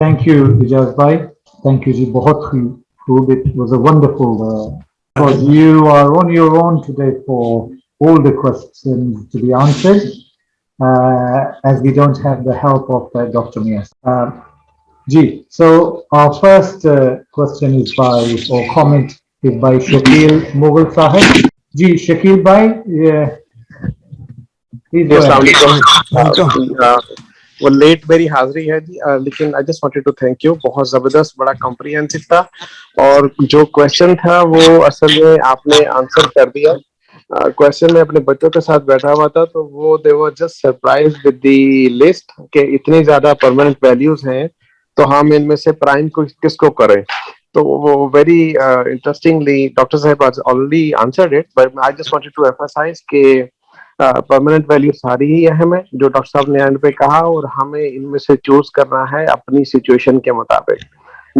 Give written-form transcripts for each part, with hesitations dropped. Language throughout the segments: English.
Thank you, Ijaz bhai. Thank you, ji. बहुत खूब. It was a wonderful. Because you are on your own today for all the questions to be answered, as we don't have the help of Dr. Mias. Ji. So our first question is by, or comment is by Shakil Mughal Sahib. Ji, Shakil bhai, please G go السلام ahead. علیکم. وہ late میری حاضری ہے جی، لیکن I just wanted to thank you. بہت زبردست، بڑا کمپریہنسو تھا، اور جو کوشچن تھا وہ اصل میں آپ نے آنسر کر دیا. کوشچن میں اپنے بچوں کے ساتھ بیٹھا ہوا تھا تو وہ they were just surprise with the list کہ اتنی زیادہ پرماننٹ ویلیوز ہیں تو ہم ان میں سے پرائم کو کس کو کریں. تو وہ ویری انٹرسٹنگلی ڈاکٹر صاحب already answered it, but I just wanted to emphasize کہ پرماننٹ ویلیو ساری ہی اہم ہے جو ڈاکٹر صاحب نے اینڈ پہ کہا، اور ہمیں ان میں سے چوز کرنا ہے اپنی سچویشن کے مطابق.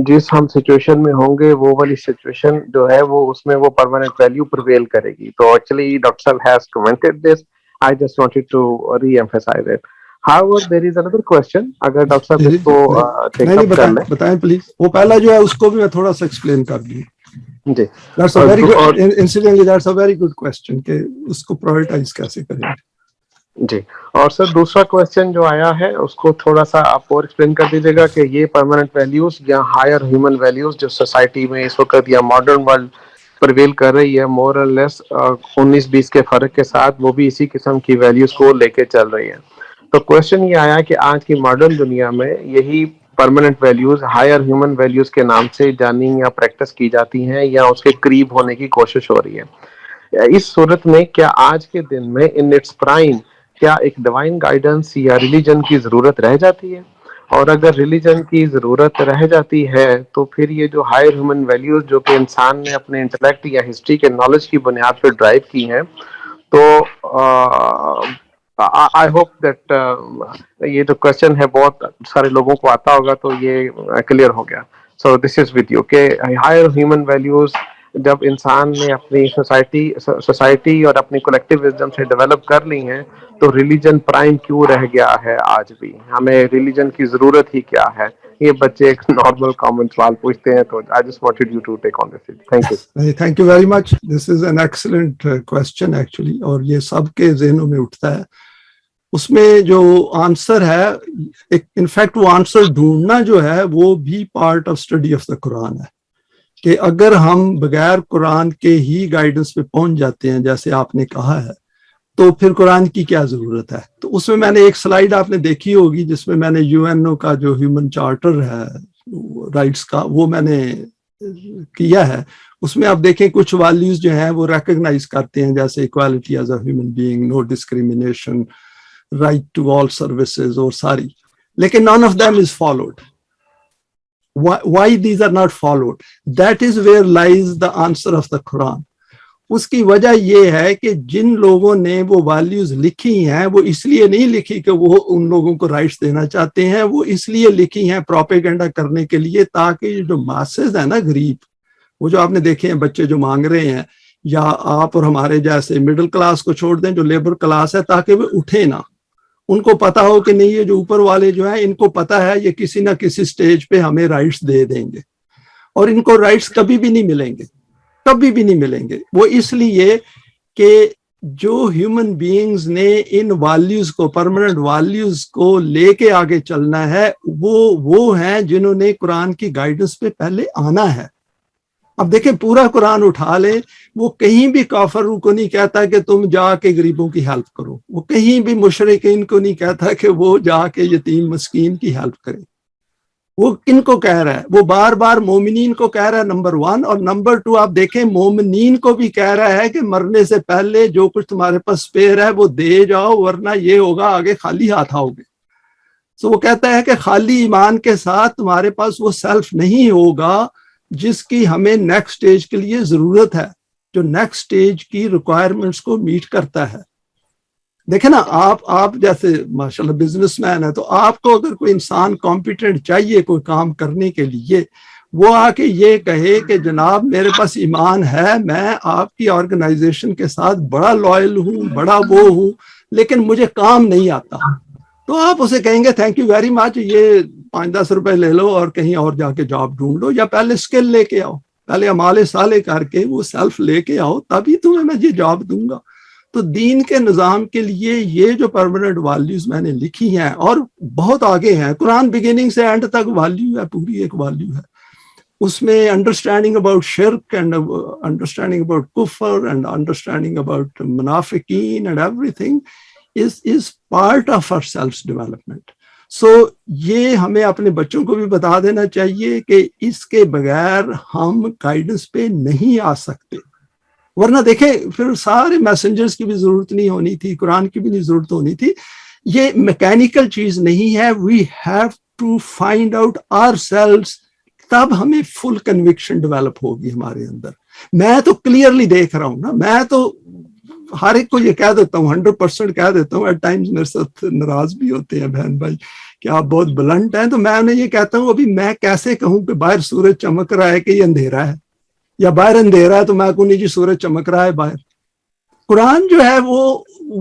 جس ہم سچویشن میں ہوں گے وہ والی سچویشن جو ہے وہ اس میں وہ پرماننٹ ویلیو پریویل کرے گی. تو actually doctor sahib has commented this. I just wanted to reemphasise it. However, there is another question. اگر ڈاکٹر صاحب اس کو ٹیک نہیں اپ کر لیں. بتائیں پلیز. وہ پہلا جو ہے اس کو بھی میں تھوڑا سا ایکسپلین کر دوں. جی That's a very good, incidentally that's a very good question کہ اس کو پرائورٹائز کیسے کریں. جی. اور سر دوسرا کوشچن جو آیا ہے اس کو تھوڑا سا آپ اور ایکسپلین کر دیجیے گا کہ یہ پرماننٹ ویلیوز یا ہائر ہیومن ویلیوز جو سوسائٹی میں اس وقت یا ماڈرن ورلڈ پرویل کر رہی ہے مور اور لیس 19-20 کے فرق کے ساتھ، وہ بھی اسی قسم کی ویلیوز کو لے کے چل رہی ہے. تو کوشچن یہ آیا کہ آج کی ماڈرن دنیا میں یہی permanent values higher human values کے نام سے جانی یا پریکٹس کی جاتی ہیں یا اس کے قریب ہونے کی کوشش ہو رہی ہے. اس صورت میں کیا آج کے دن میں ان اٹس پرائم کیا ایک ڈیوائن گائیڈنس یا ریلیجن کی ضرورت رہ جاتی ہے؟ اور اگر ریلیجن کی ضرورت رہ جاتی ہے تو پھر یہ جو ہائر ہیومن ویلیوز جو کہ انسان نے اپنے انٹلیکٹ یا ہسٹری کے نالج کی بنیاد پہ ڈرائیو کی ہیں، تو آئی ہوپ دیٹ یہ جو کوشچن ہے بہت سارے لوگوں کو آتا ہوگا تو یہ کلیئر ہو گیا. سو دس از وتھ یو کہ ہائر ہیومن ویلیوز جب انسان نے اپنی سوسائٹی اور اپنی کولیکٹیو وزڈم سے ڈیولپ کر لی ہیں تو ریلیجن پرائم کیوں رہ گیا ہے؟ آج بھی ہمیں ریلیجن کی ضرورت ہی کیا ہے؟ یہ بچے ایک نارمل کامن سوال پوچھتے ہیں، تو I just wanted you to take on this. Thank you. Thank you very much. This is an excellent question actually, اور یہ سب کے ذہنوں میں اٹھتا ہے. اس میں جو آنسر ہے، انفیکٹ وہ آنسر ڈھونڈنا جو ہے وہ بھی part of study of the Quran ہے. کہ اگر ہم بغیر قرآن کے ہی گائیڈنس پہ پہنچ جاتے ہیں جیسے آپ نے کہا ہے، تو پھر قرآن کی کیا ضرورت ہے؟ تو اس میں نے ایک سلائیڈ آپ نے دیکھی ہوگی جس میں میں نے UN کا جو ہیومن چارٹر ہے رائٹس کا وہ میں نے کیا ہے. اس میں آپ دیکھیں کچھ ویلیوز جو ہیں وہ ریکگنائز کرتے ہیں، جیسے equality as a human being, no discrimination, right to all services, اور ساری. لیکن none of them is followed. Why these are not followed? That is where lies the answer of the Quran. اس کی وجہ یہ ہے کہ جن لوگوں نے وہ ویلیوز لکھی ہیں وہ اس لیے نہیں لکھی کہ وہ ان لوگوں کو رائٹس دینا چاہتے ہیں، وہ اس لیے لکھی ہیں پروپیگنڈا کرنے کے لیے، تاکہ یہ جو ماسز ہیں نا غریب، وہ جو آپ نے دیکھے ہیں بچے جو مانگ رہے ہیں، یا آپ اور ہمارے جیسے مڈل کلاس کو چھوڑ دیں جو لیبر کلاس ہے، تاکہ وہ اٹھے نہ. ان کو پتا ہو کہ نہیں، یہ جو اوپر والے جو ہیں ان کو پتا ہے یہ کسی نہ کسی سٹیج پہ ہمیں رائٹس دے دیں گے، اور ان کو رائٹس کبھی بھی نہیں ملیں گے، کبھی بھی نہیں ملیں گے. وہ اس لیے کہ جو ہیومن بینگز نے ان ویلیوز کو، پرماننٹ ویلیوز کو لے کے آگے چلنا ہے، وہ ہیں جنہوں نے قرآن کی گائیڈنس پہ پہلے آنا ہے. اب دیکھیں پورا قرآن اٹھا لیں، وہ کہیں بھی کافر کو نہیں کہتا کہ تم جا کے غریبوں کی ہیلپ کرو، وہ کہیں بھی مشرکین کو نہیں کہتا کہ وہ جا کے یتیم مسکین کی ہیلپ کرے. وہ کن کو کہہ رہا ہے؟ وہ بار بار مومنین کو کہہ رہا ہے، نمبر 1. اور نمبر 2 آپ دیکھیں مومنین کو بھی کہہ رہا ہے کہ مرنے سے پہلے جو کچھ تمہارے پاس اسپیئر ہے وہ دے جاؤ، ورنہ یہ ہوگا آگے خالی ہاتھ آؤ گے. سو وہ کہتا ہے کہ خالی ایمان کے ساتھ تمہارے پاس وہ سیلف نہیں ہوگا جس کی ہمیں نیکسٹ سٹیج کے لیے ضرورت ہے، جو نیکسٹ سٹیج کی ریکوائرمنٹس کو میٹ کرتا ہے. دیکھیں نا، آپ جیسے ماشاءاللہ بزنس مین ہے، تو آپ کو اگر کوئی انسان کمپیٹنٹ چاہیے کوئی کام کرنے کے لیے، وہ آ کے یہ کہے کہ جناب میرے پاس ایمان ہے، میں آپ کی آرگنائزیشن کے ساتھ بڑا لائل ہوں، بڑا وہ ہوں، لیکن مجھے کام نہیں آتا. تو آپ اسے کہیں گے تھینک یو ویری مچ, یہ 5-10 روپے لے لو اور کہیں اور جا کے جاب ڈھونڈ لو, یا پہلے اسکل لے کے آؤ, پہلے امال صالح کر کے وہ سیلف لے کے آؤ, تبھی تمہیں میں یہ جاب دوں گا. تو دین کے نظام کے لیے یہ جو پرماننٹ ویلیوز میں نے لکھی ہیں اور بہت آگے ہیں, قرآن بگننگ سے اینڈ تک ویلیو ہے, پوری ایک ویلیو ہے. اس میں انڈرسٹینڈنگ اباؤٹ شرک اینڈ انڈرسٹینڈنگ اباؤٹ کفر اینڈ انڈرسٹینڈنگ اباؤٹ منافقین and every thing is part of our self development. So یہ ہمیں اپنے بچوں کو بھی بتا دینا چاہیے کہ اس کے بغیر ہم گائیڈنس پہ نہیں آ سکتے. ورنہ دیکھیں پھر سارے میسنجرز کی بھی ضرورت نہیں ہونی تھی, قرآن کی بھی نہیں ضرورت ہونی تھی. یہ میکینیکل چیز نہیں ہے. we have to find out ourselves, تب ہمیں فل کنوکشن ڈیولپ ہوگی ہمارے اندر. میں تو کلیئرلی دیکھ رہا ہوں نا, میں تو ہر ایک کو یہ کہہ دیتا ہوں, 100% کہہ دیتا ہوں. ایٹ ٹائمز میرے ساتھ ناراض بھی ہوتے ہیں بہن بھائی کہ آپ بہت بلنٹ ہیں, تو میں انہیں یہ کہتا ہوں ابھی میں کیسے کہوں کہ باہر سورج چمک رہا ہے کہ یہ اندھیرا ہے, یا باہر اندھیرا ہے تو میں کہوں نہیں جی سورج چمک رہا ہے باہر. قرآن جو ہے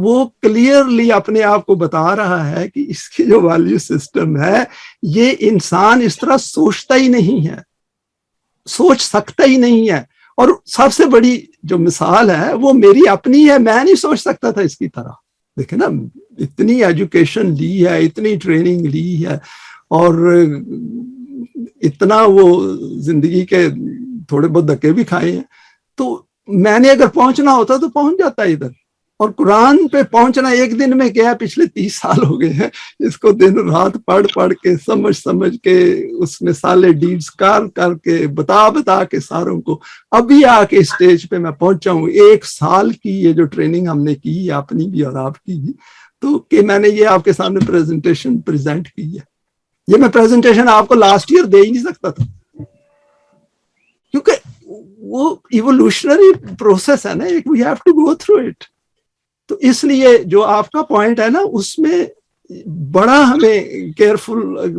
وہ کلیئرلی اپنے آپ کو بتا رہا ہے کہ اس کی جو ویلیو سسٹم ہے, یہ انسان اس طرح سوچتا ہی نہیں ہے, سوچ سکتا ہی نہیں ہے. اور سب سے بڑی جو مثال ہے وہ میری اپنی ہے, میں نہیں سوچ سکتا تھا اس کی طرح. دیکھیں نا, اتنی ایجوکیشن لی ہے, اتنی ٹریننگ لی ہے, اور اتنا وہ زندگی کے تھوڑے بہت دھکے بھی کھائے ہیں, تو میں نے اگر پہنچنا ہوتا تو پہنچ جاتا ادھر. اور قرآن پہ پہنچنا ایک دن میں کیا ہے, پچھلے 30 سال ہو گئے ہیں اس کو دن رات پڑھ کے سمجھ کے اس میں سالے ڈیڈز کر کے بتا کے ساروں کو ابھی آ کے اسٹیج پہ میں پہنچا ہوں. 1 سال کی یہ جو ٹریننگ ہم نے کی ہے, اپنی بھی اور آپ کی بھی, تو کہ میں نے یہ آپ کے سامنے پریزنٹیشن پریزنٹ کی ہے. یہ میں پریزنٹیشن آپ کو لاسٹ ایئر دے ہی نہیں سکتا تھا, کیونکہ وہ ایوولوشنری پروسیس ہے نا, we have to go through it. تو اس لیے جو آپ کا پوائنٹ ہے نا, اس میں بڑا ہمیں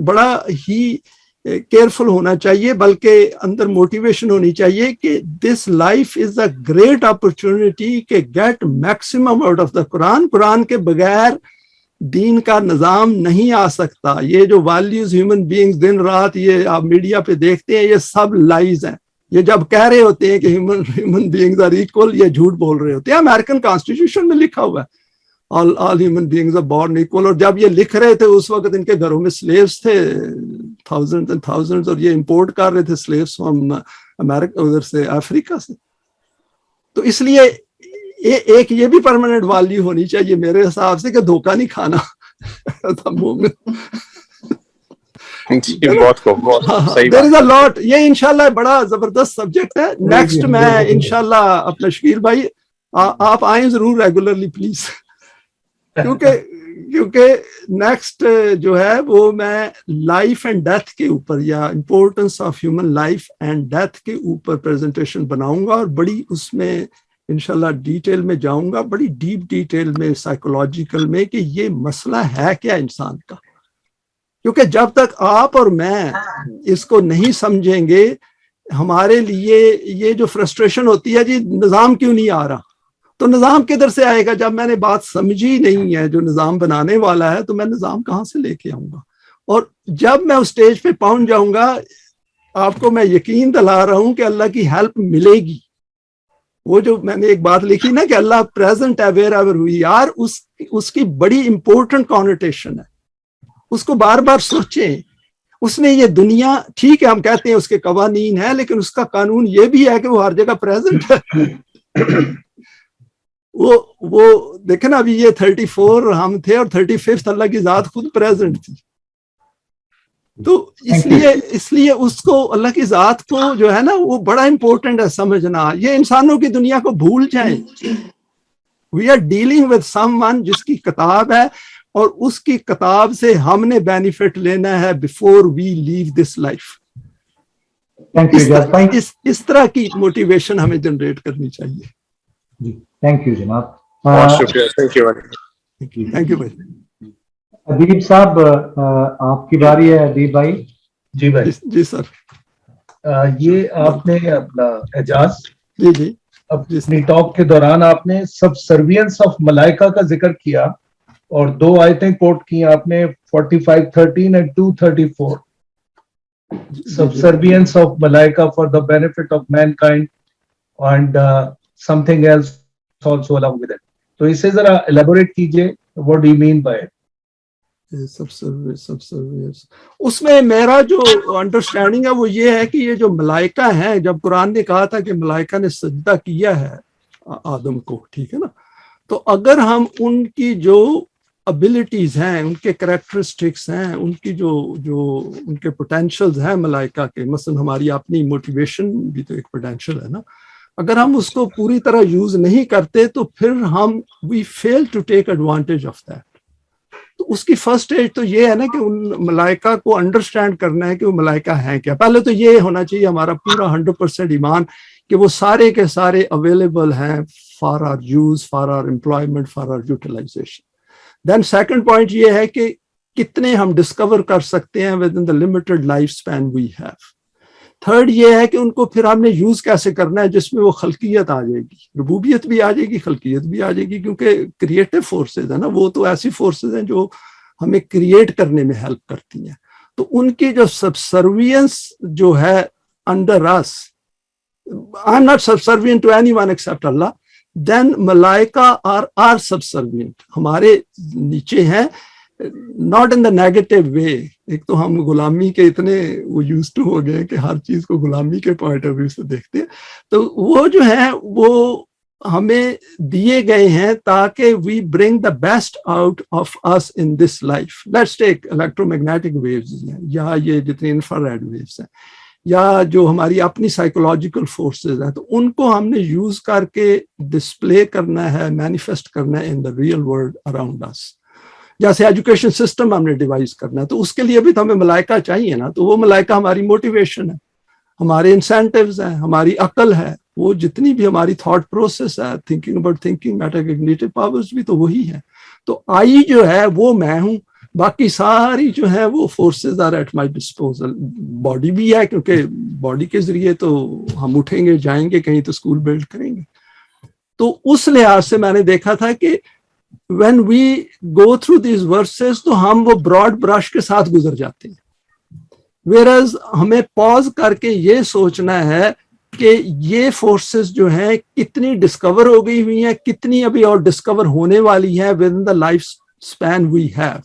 بڑا ہی کیئرفل ہونا چاہیے, بلکہ اندر موٹیویشن ہونی چاہیے کہ this life is a great opportunity کہ get maximum out of the Quran. Quran کے بغیر دین کا نظام نہیں آ سکتا. یہ جو ویلیوز ہیومن بینگز دن رات یہ آپ میڈیا پہ دیکھتے ہیں, یہ سب لائز ہیں. یہ جب کہہ رہے ہوتے ہیں کہ ہیومن بینگز آر ایکول, یہ جھوٹ بول رہے ہوتے ہیں. امریکن کانسٹیٹیوشن میں لکھا ہوا ہے all human beings are born equal, اور جب یہ لکھ رہے تھے اس وقت ان کے گھروں میں سلیوز تھے تھاؤزنڈ اینڈ تھاؤزنڈ, اور یہ امپورٹ کر رہے تھے سلیوز فرام امریکہ, ادھر سے افریقہ سے. تو اس لیے ایک یہ بھی پرماننٹ ویلیو ہونی چاہیے میرے حساب سے کہ دھوکہ نہیں کھانا. یہ انشاءاللہ بڑا زبردست سبجیکٹ ہے. نیکسٹ میں انشاءاللہ اپنا شکیل بھائی آپ آئیں ضرور ریگولرلی پلیز, کیونکہ نیکسٹ جو ہے وہ میں لائف اینڈ ڈیتھ کے اوپر, یا importance of human life and death کے اوپر پریزنٹیشن بناؤں گا, اور بڑی اس میں انشاءاللہ ڈیٹیل میں جاؤں گا, بڑی ڈیپ ڈیٹیل میں سائیکولوجیکل میں, کہ یہ مسئلہ ہے کیا انسان کا. کیونکہ جب تک آپ اور میں اس کو نہیں سمجھیں گے, ہمارے لیے یہ جو فرسٹریشن ہوتی ہے جی نظام کیوں نہیں آ رہا, تو نظام کدھر سے آئے گا جب میں نے بات سمجھی نہیں ہے جو نظام بنانے والا ہے, تو میں نظام کہاں سے لے کے آؤں گا. اور جب میں اس سٹیج پہ پہنچ جاؤں گا, آپ کو میں یقین دلا رہا ہوں کہ اللہ کی ہیلپ ملے گی. وہ جو میں نے ایک بات لکھی نا کہ اللہ پریزنٹ ہے ویئر ایور وی آر, اس کی بڑی امپورٹنٹ کانوٹیشن ہے. اس کو بار بار سوچیں. اس نے یہ دنیا, ٹھیک ہے ہم کہتے ہیں اس کے قوانین ہیں, لیکن اس کا قانون یہ بھی ہے کہ وہ ہر جگہ پریزنٹ ہے. وہ دیکھیں نا, ابھی یہ 34 ہم تھے اور 35 اللہ کی ذات خود پریزنٹ تھی. تو اس لیے اس کو اللہ کی ذات کو جو ہے نا وہ بڑا امپورٹنٹ ہے سمجھنا. یہ انسانوں کی دنیا کو بھول جائیں. We are dealing with someone جس کی کتاب ہے, اور اس کی کتاب سے ہم نے بینیفٹ لینا ہے before we leave this life. اس طرح کی موٹیویشن ہمیں جنریٹ کرنی چاہیے. جی تھینک یو جناب, بہت شکریہ. تھینک یو بھائی. ادیب صاحب آپ کی باری ہے. ادیب بھائی. جی بھائی. جی سر. یہ آپ نے اپنا اعجاز, جی اپنی ٹاک کے دوران آپ نے سب سروینس آف ملائکہ کا ذکر کیا, اور 2 آیتیں کوٹ کی آپ نے 45:13 and 2:34. Subservience of Malaika for the benefit of mankind and something else also along with it. تو اسے ذرا elaborate کیجئے. What do you mean by it? سبسرویئنس اس میں میرا جو انڈرسٹینڈنگ ہے وہ یہ ہے کہ یہ جو ملائکہ ہیں، جب قرآن نے کہا تھا کہ ملائکہ نے سجدہ کیا ہے آدم کو، ٹھیک ہے نا، تو اگر ہم ان کی جو ابیلٹیز ہیں، ان کے کریکٹرسٹکس ہیں، ان کی جو ان کے پوٹینشیلز ہیں ملائکہ کے، مثلا ہماری اپنی موٹیویشن بھی تو ایک پوٹینشیل ہے نا، اگر ہم اس کو پوری طرح یوز نہیں کرتے تو پھر ہم we feel to take advantage of that. تو اس کی فرسٹ اسٹیج تو یہ ہے نا کہ ان ملائکہ کو انڈرسٹینڈ کرنا ہے کہ وہ ملائکہ ہیں کیا. پہلے تو یہ ہونا چاہیے ہمارا پورا 100% ایمان کہ وہ سارے کے سارے اویلیبل ہیں for our use, for our employment, for our utilization. Then second point یہ ہے کہ کتنے ہم ڈسکور کر سکتے ہیں within the limited life span we have. Third یہ ہے کہ ان کو پھر ہم نے یوز کیسے کرنا ہے جس میں وہ خلقیت آ جائے گی، ربوبیت بھی آ جائے گی، خلقیت بھی آ جائے گی، کیونکہ کریٹو فورسز ہیں نا، وہ تو ایسی فورسز ہیں جو ہمیں کریٹ کرنے میں ہیلپ کرتی ہیں. تو ان کی جو سبسروینس جو ہے under us, I am not subservient to any one except Allah, then ملائکہ آر سبسروینٹ، ہمارے نیچے ہیں، not in the negative way. ایک تو ہم غلامی کے اتنے وہ یوز ٹو ہو گئے کہ ہر چیز کو غلامی کے پوائنٹ آف ویو سے دیکھتے ہیں. تو وہ جو ہے وہ ہمیں دیے گئے ہیں تاکہ we bring the best out of us in this life. Let's take electromagnetic waves ہیں، یا یہ جتنے انفراریڈ ویوز ہیں، یا جو ہماری اپنی سائیکولوجیکل فورسز ہیں، تو ان کو ہم نے یوز کر کے ڈسپلے کرنا ہے، مینیفیسٹ کرنا ہے ان دا ریئل ورلڈ اراؤنڈ اس. جیسے ایجوکیشن سسٹم ہم نے ڈیوائز کرنا ہے، تو اس کے لیے بھی تو ہمیں ملائکہ چاہیے نا. تو وہ ملائکہ ہماری موٹیویشن ہے، ہمارے انسینٹیوز ہیں، ہماری عقل ہے، وہ جتنی بھی ہماری تھاٹ پروسیس ہے، تھنکنگ اباؤٹ تھنکنگ، میٹاکوگنیٹو پاورز بھی تو وہی ہیں. تو آئی جو ہے وہ میں ہوں، باقی ساری جو ہے وہ forces are at my disposal. Body بھی ہے کیونکہ باڈی کے ذریعے تو ہم اٹھیں گے، جائیں گے کہیں تو اسکول بلڈ کریں گے. تو اس لحاظ سے میں نے دیکھا تھا کہ when we go through these verses تو ہم وہ براڈ برش کے ساتھ گزر جاتے ہیں، whereas ہمیں پاز کر کے یہ سوچنا ہے کہ یہ فورسز جو ہیں کتنی ڈسکور ہو گئی ہوئی ہیں، کتنی ابھی اور ڈسکور ہونے والی ہیں within the life span we have.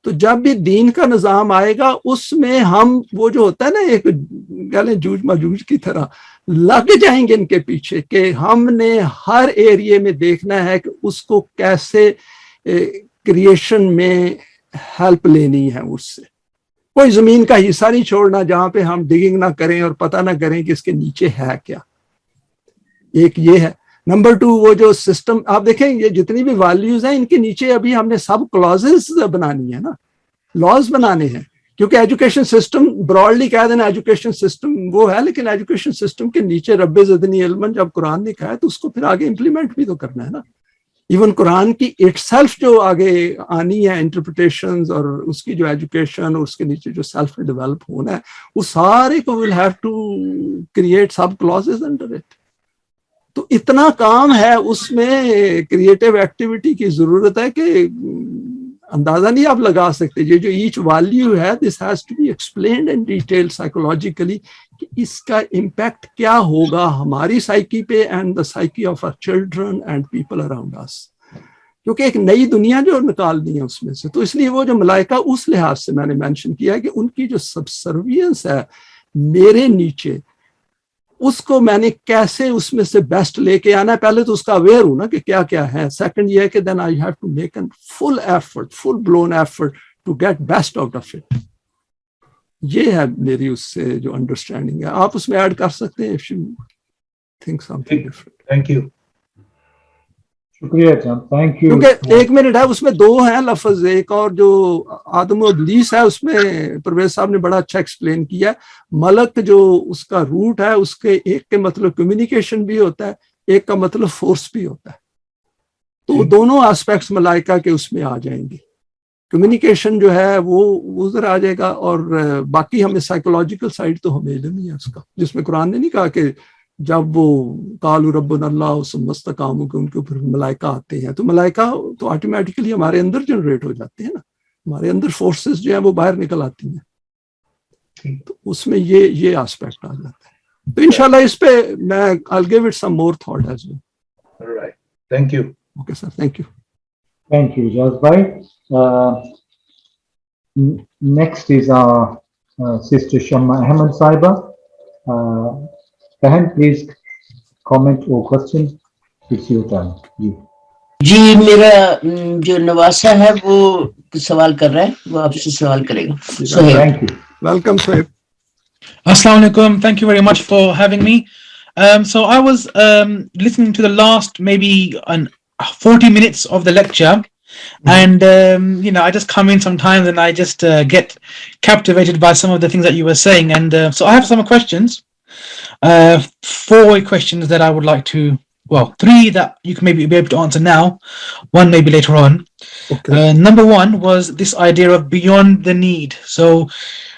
تو جب بھی دین کا نظام آئے گا اس میں ہم وہ جو ہوتا ہے نا ایک کہہ لیں جوج ماجوج کی طرح لگ جائیں گے ان کے پیچھے، کہ ہم نے ہر ایریے میں دیکھنا ہے کہ اس کو کیسے کریشن میں ہیلپ لینی ہے اس سے. کوئی زمین کا حصہ نہیں چھوڑنا جہاں پہ ہم ڈگنگ نہ کریں اور پتہ نہ کریں کہ اس کے نیچے ہے کیا. ایک یہ ہے. نمبر 2 وہ جو سسٹم آپ دیکھیں یہ جتنی بھی ویلیوز ہیں ان کے نیچے ابھی ہم نے سب کلازز بنانی ہے نا، لاز بنانے ہیں. کیونکہ ایجوکیشن سسٹم براڈلی کہہ دینا ایجوکیشن سسٹم وہ ہے، لیکن ایجوکیشن سسٹم کے نیچے رب زدنی علما جب قرآن نے کہا ہے تو اس کو پھر آگے امپلیمنٹ بھی تو کرنا ہے نا. ایون قرآن کی اٹ سیلف جو آگے آنی ہے انٹرپریٹیشنز اور اس کی جو ایجوکیشن اور اس کے نیچے جو سیلف ڈیولپ ہونا ہے وہ سارے کو will have to create sub clauses under it. تو اتنا کام ہے اس میں، کریٹو ایکٹیویٹی کی ضرورت ہے کہ اندازہ نہیں آپ لگا سکتے. یہ جو ایچ ویلیو ہے this has to be explained in detail psychologically کہ اس کا امپیکٹ کیا ہوگا ہماری سائیکی پہ and the psyche of our children and people around us, کیونکہ ایک نئی دنیا جو نکالنی ہے اس میں سے. تو اس لیے وہ جو ملائکہ اس لحاظ سے میں نے مینشن کیا ہے کہ ان کی جو سبسروینس ہے میرے نیچے، اس کو میں نے کیسے اس میں سے بیسٹ لے کے آنا ہے. پہلے تو اس کا اویئر ہوں نا کہ کیا کیا ہے. سیکنڈ یہ ہے کہ then I have to make an full effort, full blown effort to get best out of it. یہ ہے میری اس سے جو انڈرسٹینڈنگ ہے. آپ اس میں ایڈ کر سکتے ہیں if you think something different. Thank you. شکریہ جان، تھینک یو. کیونکہ 1 منٹ ہے اس میں 2 ہیں لفظ، ایک اور جو آدم و ابلیس ہے اس میں پرویز صاحب نے بڑا اچھا ایکسپلین کیا ہے. ملک جو اس کا روٹ ہے اس کے ایک کے مطلب کمیونیکیشن بھی ہوتا ہے، ایک کا مطلب فورس بھی ہوتا ہے. تو دونوں آسپیکٹس ملائکہ کے اس میں آ جائیں گے. کمیونیکیشن جو ہے وہ ادھر آ جائے گا، اور باقی ہمیں سائیکولوجیکل سائڈ تو ہمیں علم ہی ہے اس کا، جس میں قرآن نے نہیں کہا کہ جب وہ قالوا ربنا اللہ ثم استقاموا کہ ان کے اوپر ملائکہ آتے ہیں تو ملائکہ تو آٹومیٹکلی ہمارے اندر جنریٹ ہو جاتے ہیں نا, ہمارے اندر فورسز جو ہیں وہ باہر نکل آتی ہیں, تو اس میں یہ آسپیکٹ آ جاتا ہے. تو انشاءاللہ اس پہ میں I'll give it some more thought as well. All right. Thank you. Okay sir, thank you. Thank you, Jaz bhai. Next is our sister Shamma Ahmed Saiba. Kahan, please comment or question. It's your turn. جی میرا جو نواسا ہے وہ سوال کر رہا ہے, وہ آپ سے سوال کرے گا. Thank you. Welcome Sohaib. Assalamu alaikum. Thank you very much for having me. So I was listening to the last maybe 40 minutes of the lecture, and I just come in sometimes and I just get captivated by some of the things that you were saying, and so I have some questions, 4 questions that I would like to, well, 3 that you can maybe be able to answer now, 1 maybe later on. Okay. Number 1 was this idea of beyond the need. So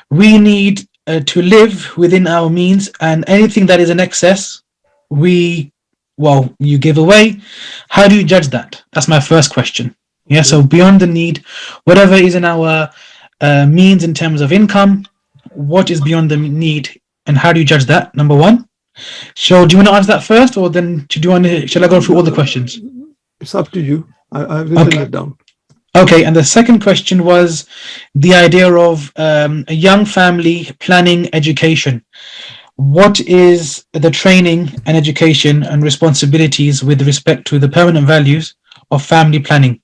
we need to live within our means, and anything that is in excess, you give away. How do you judge that? That's my first question. Yeah, so beyond the need, whatever is in our means in terms of income, what is beyond the need, and how do you judge that? Number 1. So do you want to answer that first, or then shall I go through all the questions? It's up to you. I've written it down. Okay, and the second question was the idea of a young family planning education. What is the training and education and responsibilities with respect to the permanent values of family planning?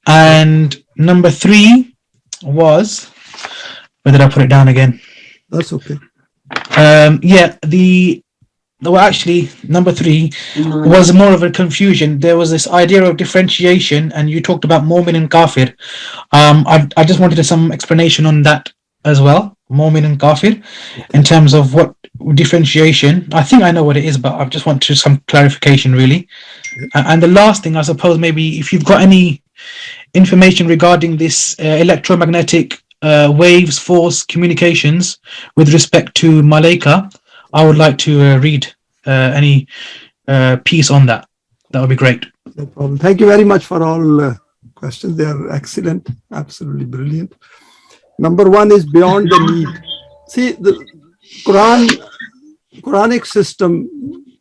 And number 3 was, where did I put it down again? That's okay. Actually, number 3 was more of a confusion. There was this idea of differentiation, and you talked about Mu'min and Kafir. I just wanted some explanation on that as well, Mu'min and Kafir, in terms of what differentiation. I think I know what it is, but I just want some clarification, really. And the last thing, I suppose, maybe if you've got any information regarding this electromagnetic waves, force, communications with respect to Malaika, I would like to read any piece on that. That would be great. No problem. Thank you very much for all questions. They are excellent, absolutely brilliant. Number 1 is beyond the need. See, the Quranic system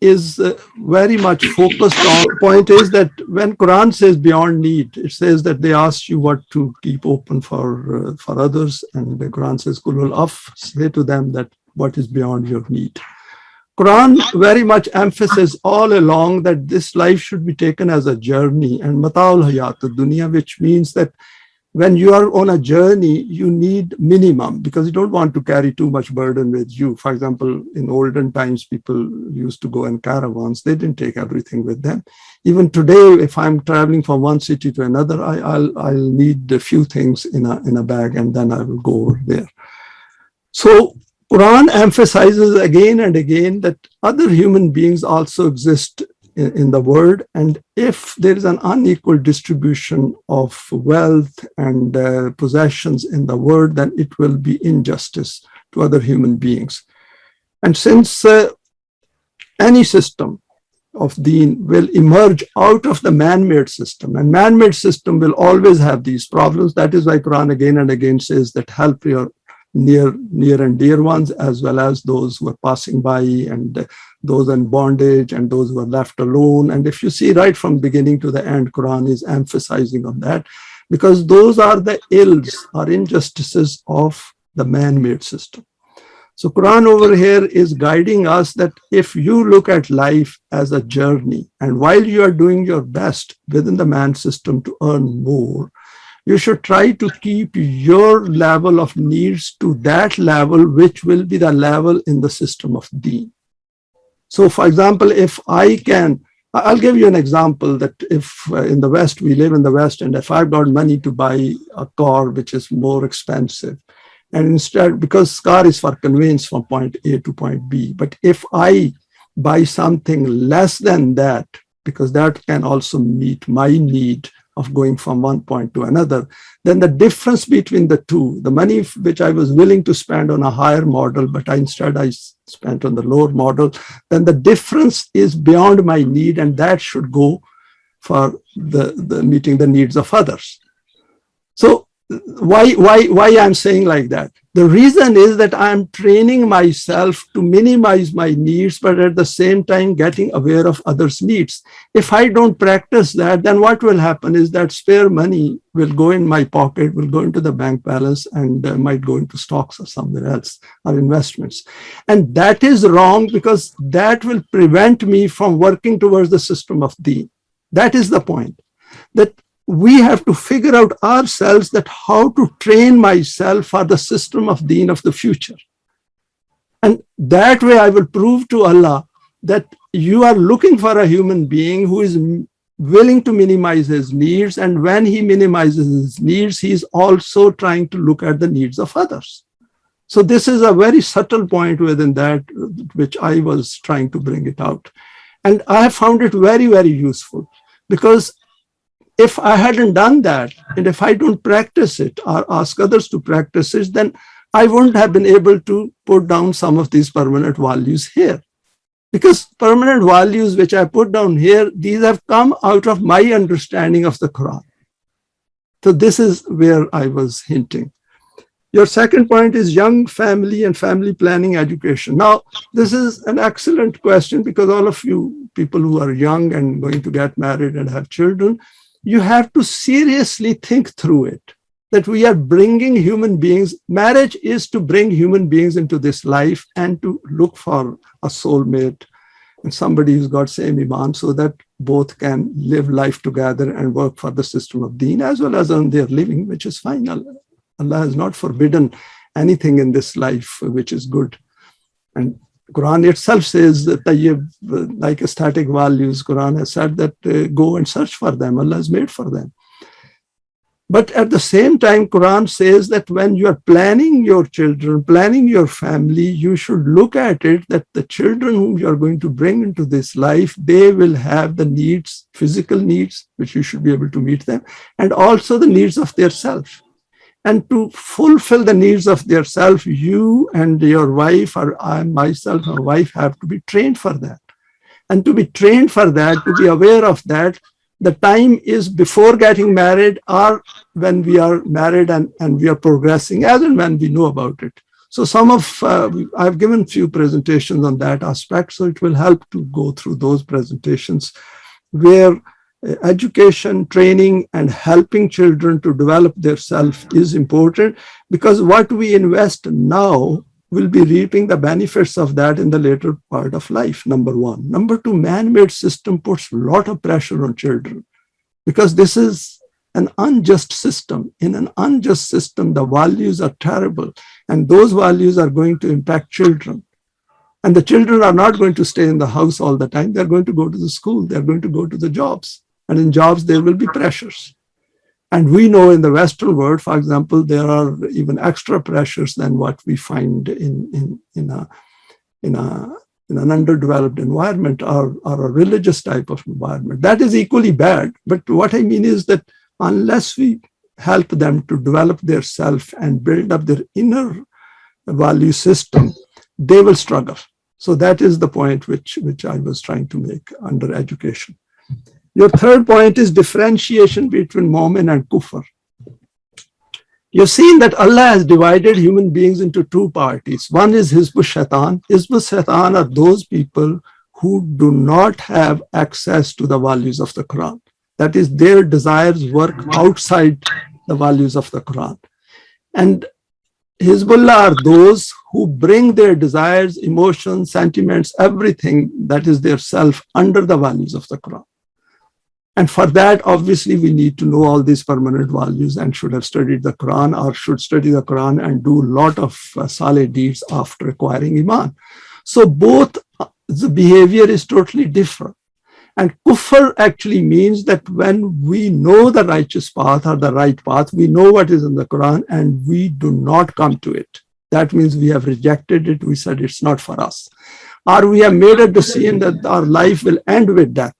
is very much focused on. Point is that when Quran says beyond need, it says that they ask you what to keep open for others, and the Quran says, "Kulul af," say to them that what is beyond your need. Quran very much emphasizes all along that this life should be taken as a journey, and mata'ul hayatud dunya, which means that when you are on a journey, you need minimum, because you don't want to carry too much burden with you. For example, in olden times, people used to go in caravans. They didn't take everything with them. Even today, if I'm traveling from one city to another, I'll need a few things in a bag, and then I will go over there. So Quran emphasizes again and again that other human beings also exist in the world, and if there is an unequal distribution of wealth and possessions in the world, then it will be injustice to other human beings. And since any system of deen will emerge out of the man-made system, and man-made system will always have these problems, that is why Quran again and again says that help your near and dear ones, as well as those who are passing by, and those in bondage, and those who are left alone. And if you see right from beginning to the end, Quran is emphasizing on that, because those are the ills or injustices of the man-made system. So Quran over here is guiding us that if you look at life as a journey, and while you are doing your best within the man system to earn more, you should try to keep your level of needs to that level, which will be the level in the system of deen. So for example, if I'll give you an example that if in the West, we live in the West, and if I've got money to buy a car which is more expensive, and instead, because car is for conveyance from point A to point B, but if I buy something less than that, because that can also meet my need of going from one point to another, then the difference between the two, the money which I was willing to spend on a higher model, but instead I spent on the lower model, then the difference is beyond my need, and that should go for the meeting the needs of others. So why I'm saying like that? The reason is that I'm training myself to minimize my needs, but at the same time getting aware of others' needs. If I don't practice that, then what will happen is that spare money will go in my pocket, will go into the bank balance, and might go into stocks or somewhere else, or investments. And that is wrong, because that will prevent me from working towards the system of Deen. That is the point. That we have to figure out ourselves that how to train myself for the system of Deen of the future. And that way I will prove to Allah that you are looking for a human being who is willing to minimize his needs. And when he minimizes his needs, he is also trying to look at the needs of others. So this is a very subtle point within that, which I was trying to bring it out. And I have found it very, very useful, because if I hadn't done that, and if I don't practice it or ask others to practice it, then I wouldn't have been able to put down some of these permanent values here. Because permanent values which I put down here, these have come out of my understanding of the Quran. So this is where I was hinting. Your second point is young family and family planning education. Now, this is an excellent question, because all of you people who are young and going to get married and have children, you have to seriously think through it, that we are bringing human beings. Marriage is to bring human beings into this life and to look for a soulmate and somebody who's got same iman, so that both can live life together and work for the system of Deen as well as earn their living, which is fine. Allah has not forbidden anything in this life which is good. And Quran itself says that like static values, Quran has said that go and search for them. Allah has made for them. But at the same time, Quran says that when you are planning your children, planning your family, you should look at it that the children whom you are going to bring into this life, they will have the needs, physical needs, which you should be able to meet them, and also the needs of their self. And to fulfill the needs of their self, you and your wife, or I myself, my wife, have to be trained for that. And to be trained for that, to be aware of that, the time is before getting married or when we are married and we are progressing, as and when we know about it. So I've given few presentations on that aspect, so it will help to go through those presentations where education, training, and helping children to develop their self is important, because what we invest now will be reaping the benefits of that in the later part of life, number one. Number two, man-made system puts a lot of pressure on children, because this is an unjust system. In an unjust system, the values are terrible, and those values are going to impact children. And the children are not going to stay in the house all the time. They're going to go to the school. They're going to go to the jobs. And in jobs, there will be pressures. And we know in the Western world, for example, there are even extra pressures than what we find in an underdeveloped environment or a religious type of environment. That is equally bad. But what I mean is that unless we help them to develop their self and build up their inner value system, they will struggle. So that is the point which I was trying to make under education. Your third point is differentiation between Mu'min and Kufr. You've seen that Allah has divided human beings into two parties. One is Hizb Shaitan. Hizb Shaitan are those people who do not have access to the values of the Quran. That is, their desires work outside the values of the Quran. And Hizbullah are those who bring their desires, emotions, sentiments, everything that is their self under the values of the Quran. And for that, obviously, we need to know all these permanent values and should have studied the Quran or should study the Quran and do a lot of saleh deeds after acquiring Iman. So both the behavior is totally different. And kufr actually means that when we know the righteous path or the right path, we know what is in the Quran and we do not come to it. That means we have rejected it. We said it's not for us. Or we have made a decision that our life will end with death.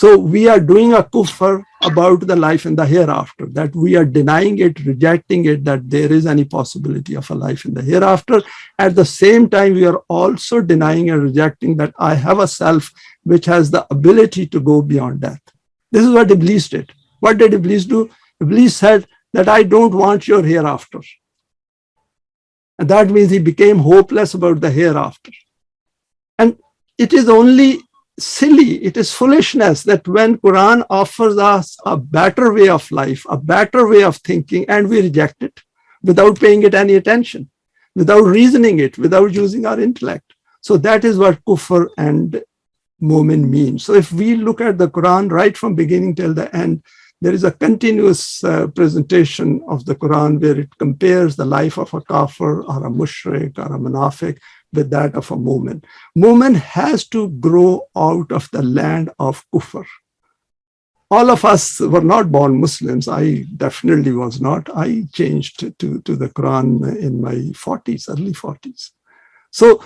So we are doing a kufr about the life in the hereafter, that we are denying it, rejecting it, that there is any possibility of a life in the hereafter. At the same time, we are also denying and rejecting that I have a self which has the ability to go beyond death. This is what Iblis did. What did Iblis do? Iblis said that I don't want your hereafter. And that means he became hopeless about the hereafter. And it is only silly, it is foolishness that when Quran offers us a better way of life, a better way of thinking, and we reject it without paying it any attention, without reasoning it, without using our intellect. So that is what kufr and mu'min means. So if we look at the Quran right from beginning till the end, there is a continuous presentation of the Quran where it compares the life of a kafir or a mushrik or a munafiq with that of a mu'min. Mu'min has to grow out of the land of kufr. All of us were not born Muslims. I definitely was not. I changed to the Quran in my 40s, early 40s. So,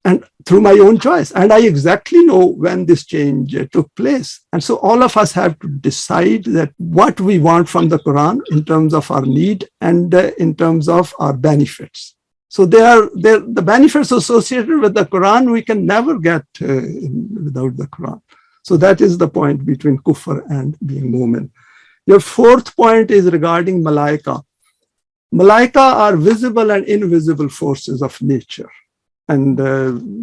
and through my own choice. And I exactly know when this change took place. And so all of us have to decide that what we want from the Quran in terms of our need and in terms of our benefits. So the benefits associated with the Quran, we can never get without the Quran. So that is the point between kufr and being mu'min. Your fourth point is regarding malaika. Malaika are visible and invisible forces of nature. And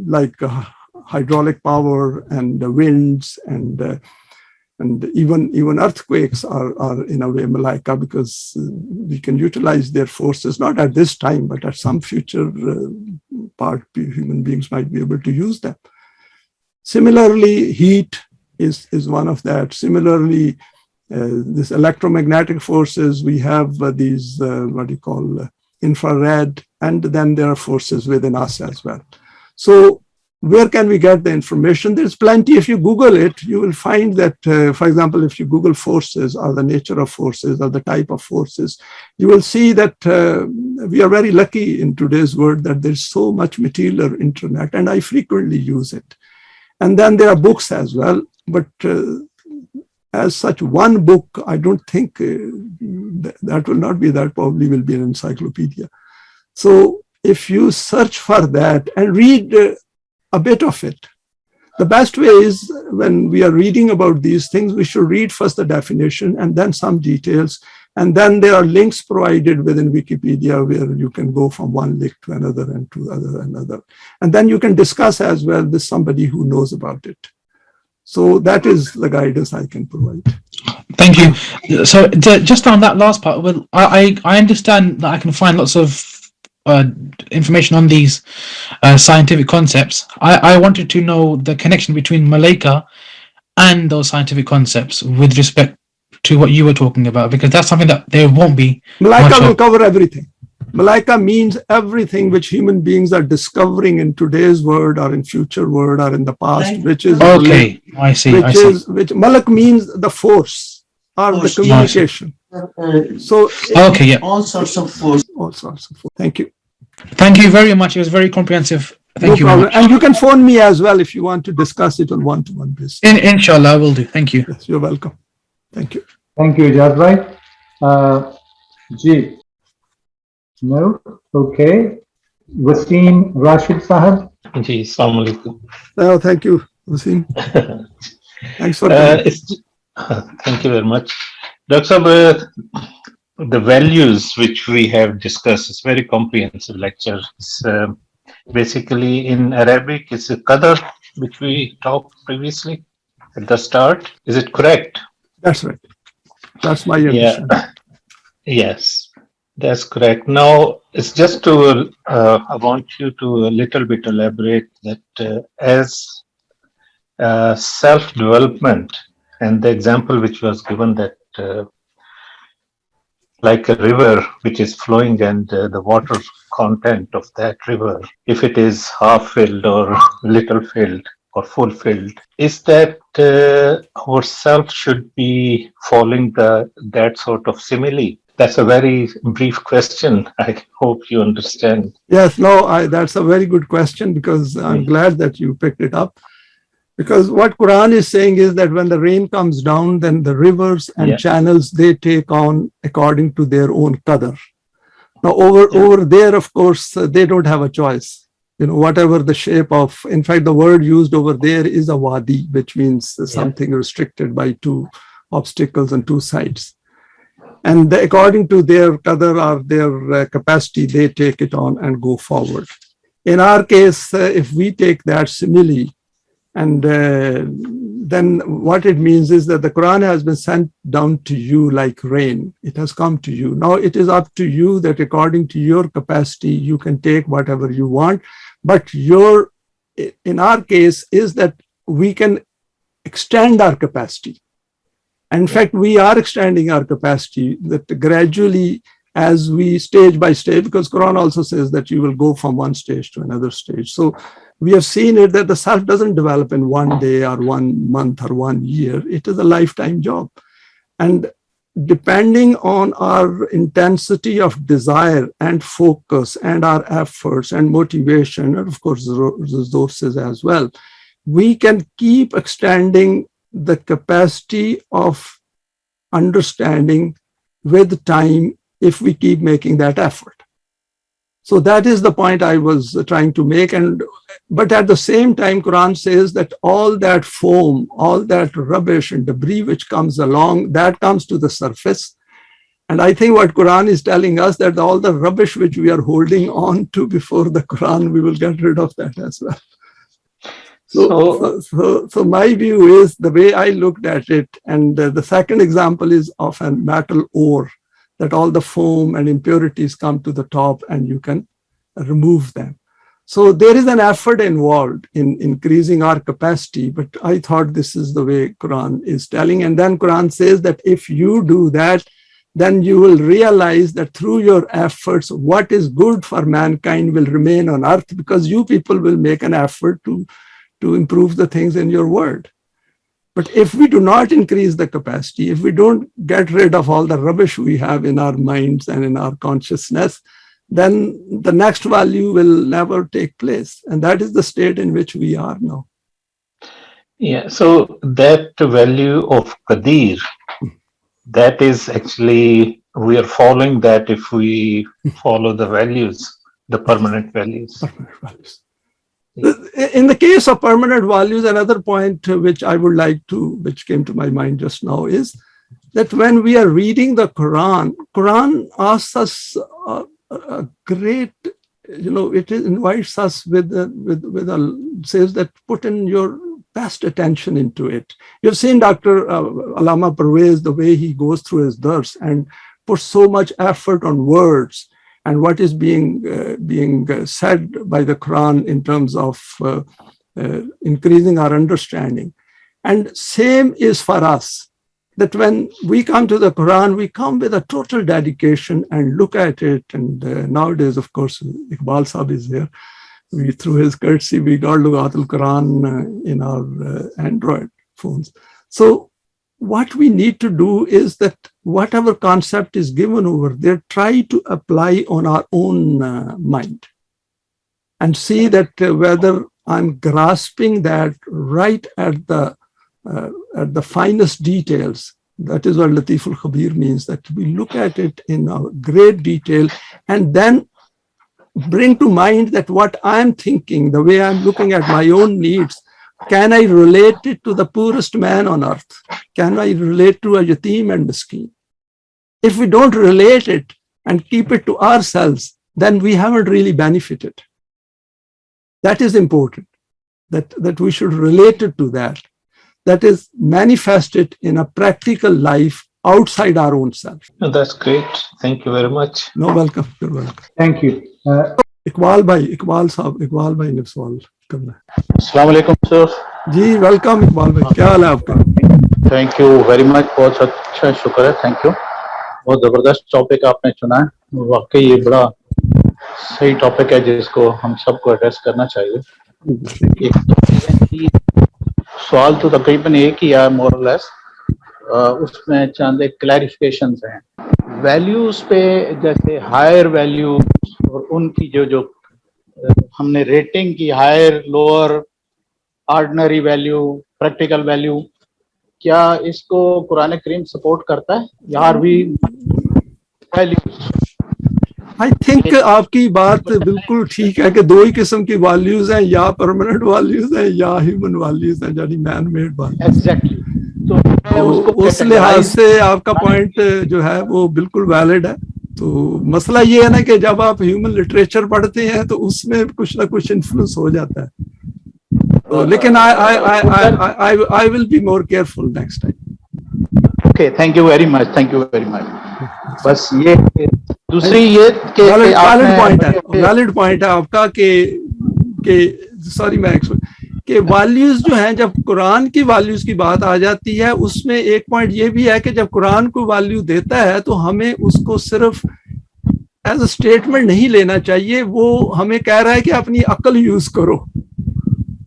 like hydraulic power and the winds and even earthquakes are in a way malaika, because we can utilize their forces, not at this time, but at some future part, human beings might be able to use them. Similarly, heat is one of that. Similarly, this electromagnetic forces, we have these, infrared, and then there are forces within us as well. So where can we get the information? There's plenty. If you Google it, you will find that, for example, if you Google forces or the nature of forces or the type of forces, you will see that we are very lucky in today's world that there's so much material internet, and I frequently use it. And then there are books as well, but as such one book, I don't think that will not be, that probably will be an encyclopedia. So if you search for that and read a bit of it, the best way is when we are reading about these things, we should read first the definition and then some details. And then there are links provided within Wikipedia where you can go from one link to another and to another. And then you can discuss as well with somebody who knows about it. So that is the guidance I can provide. Thank you. So just on that last part, well, I understand that I can find lots of information on these scientific concepts. I wanted to know the connection between malaika and those scientific concepts with respect to what you were talking about, because that's something that there won't be. Malaika will cover everything. Malaika means everything which human beings are discovering in today's world or in future world or in the past, which is okay. I see. Which malak means the force or the communication. So okay, yeah, all sorts of force. All sorts of force. Thank you. Thank you very much. It was very comprehensive. Thank you very much. And you can phone me as well if you want to discuss it on one-to-one basis. Inshallah, I will do. Thank you. Yes, you're welcome. Thank you. Thank you, Ijaz bhai. Ji. No? Okay. Wasim Rashid Sahab. जी अस्सलाम वालेकुम. No, thank you, Wasim. Thanks for coming. Thank you very much. Dr. Sahab, the values which we have discussed is very comprehensive lecture. It's, basically in Arabic, it's a qadar, which we talked previously at the start. Is it correct? That's right. That's my understanding. Yeah. Yes, that's correct. Now, it's just to, I want you to a little bit elaborate that as self-development, and the example which was given that like a river which is flowing and the water content of that river, if it is half filled or little filled or full filled, is that our self should be following that sort of simile? That's a very brief question. I hope you understand. Yes, no, that's a very good question because I'm glad that you picked it up. Because what Quran is saying is that when the rain comes down, then the rivers and Yeah. channels, they take on according to their own qadar. Now over there, of course, they don't have a choice. Whatever the shape of, in fact, the word used over there is a wadi, which means something restricted by two obstacles on two sides. And according to their qadar or their capacity, they take it on and go forward. In our case, if we take that simile, and then what it means is that the Quran has been sent down to you like rain. It has come to you. Now it is up to you that according to your capacity, you can take whatever you want. But in our case, is that we can extend our capacity. And in fact, we are extending our capacity that gradually as we stage by stage, because Quran also says that you will go from one stage to another stage. So we have seen it that the self doesn't develop in one day or 1 month or 1 year. It is a lifetime job. And depending on our intensity of desire and focus and our efforts and motivation, and of course, resources as well, we can keep extending the capacity of understanding with time if we keep making that effort. So that is the point I was trying to make. But at the same time, Quran says that all that foam, all that rubbish and debris which comes along, that comes to the surface. And I think what Quran is telling us that all the rubbish which we are holding on to before the Quran, we will get rid of that as well. So my view is the way I looked at it. And the second example is of a metal ore, that all the foam and impurities come to the top and you can remove them. So there is an effort involved in increasing our capacity, but I thought this is the way Quran is telling. And then Quran says that if you do that, then you will realize that through your efforts, what is good for mankind will remain on earth, because you people will make an effort to improve the things in your world. But if we do not increase the capacity, if we don't get rid of all the rubbish we have in our minds and in our consciousness, then the next value will never take place. And that is the state in which we are now. Yeah, so that value of Qadir, that is actually, we are following that if we follow the values, the permanent values. Permanent values. In the case of permanent values, another point which I would like to, which came to my mind just now, is that when we are reading the Quran asks us a great, it invites us says that put in your best attention into it. You've seen Dr. Allama Parvez, the way he goes through his dars and puts so much effort on words and what is being said by the Quran in terms of increasing our understanding. And same is for us, that when we come to the Quran, we come with a total dedication and look at it. And nowadays, of course, Iqbal Sahib is here. Through his courtesy, we got Lughatul Quran in our Android phones. So what we need to do is that whatever concept is given over there, try to apply on our own mind and see that whether I'm grasping that right at the finest details. That is what Latiful Khabir means, that we look at it in a great detail and then bring to mind that what I'm thinking, the way I'm looking at my own needs, can I relate it to the poorest man on earth? Can I relate to a yatim and miskeen? If we don't relate it and keep it to ourselves, then we haven't really benefited. That is important, that we should relate it to that. That is manifested in a practical life outside our own self. Oh, that's great. Thank you very much. No, welcome. You're welcome. Thank you. Iqbal Bhai ने सवाल करना है. अस्सलाम वालेकुम sir. जी welcome Iqbal भाई, क्या हाल है आपका? थैंक यू वेरी मच, बहुत अच्छा शुक्र है, थैंक यू. बहुत जबरदस्त टॉपिक आपने चुना है, वाकई ये बड़ा सही टॉपिक है जिसको हम सबको एड्रेस करना चाहिए. एक सवाल तो तकरीबन एक ही है मोर और लेस, उसमें चंद क्लैरिफिकेशंस हैं. वैल्यूज पे जैसे हायर वैल्यूज और उनकी जो हमने रेटिंग की higher lower ordinary value, practical value, क्या इसको कुरान करीम सपोर्ट करता है? यार भी आई थिंक आपकी बात बिल्कुल ठीक है कि दो ही किस्म की वैल्यूज हैं, या परमानेंट वैल्यूज हैं या ह्यूमन वैल्यूज हैं, यानी मैन मेड वैल्यूज। एग्जैक्टली। तो उस लिहाज से आपका पॉइंट जो है वो बिल्कुल वैलिड है। तो मसला ये है ना कि जब आप ह्यूमन लिटरेचर पढ़ते हैं तो उसमें कुछ ना कुछ इन्फ्लुएंस हो जाता है। तो लेकिन I will be more careful next time. Okay, thank you very much, thank you very much. बस ये दूसरी ये वैलिड पॉइंट है आपका कि सॉरी मैं कि वैल्यूज जो हैं, जब कुरान की वैल्यूज की बात आ जाती है उसमें एक पॉइंट ये भी है कि जब कुरान को वैल्यू देता है तो हमें उसको सिर्फ एज अ स्टेटमेंट नहीं लेना चाहिए। वो हमें कह रहा है कि अपनी अक्ल यूज करो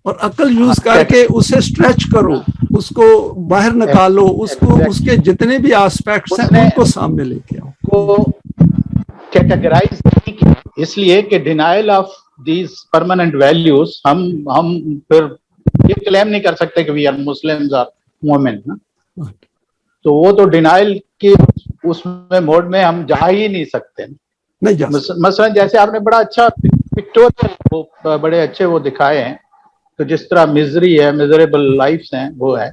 और अक्ल यूज करके उसे स्ट्रेच करो, उसको बाहर निकालो, उसको उसके जितने भी एस्पेक्ट्स हैं उनको सामने लेके आओ। को कैटेगराइज नहीं किया, इसलिए कि denial of these permanent values हम फिर ये क्लेम नहीं कर सकते कि वी आर मुस्लिम्स और मोमेन ना। तो वो तो डिनाइल की उसमें मोड में हम जा ही नहीं सकते। नहीं जा मसलन जैसे आपने बड़ा अच्छा पिक्टोरियल वो बड़े अच्छे वो दिखाए हैं, तो जिस तरह मिजरी है, मिजरेबल लाइफ्स हैं, वो है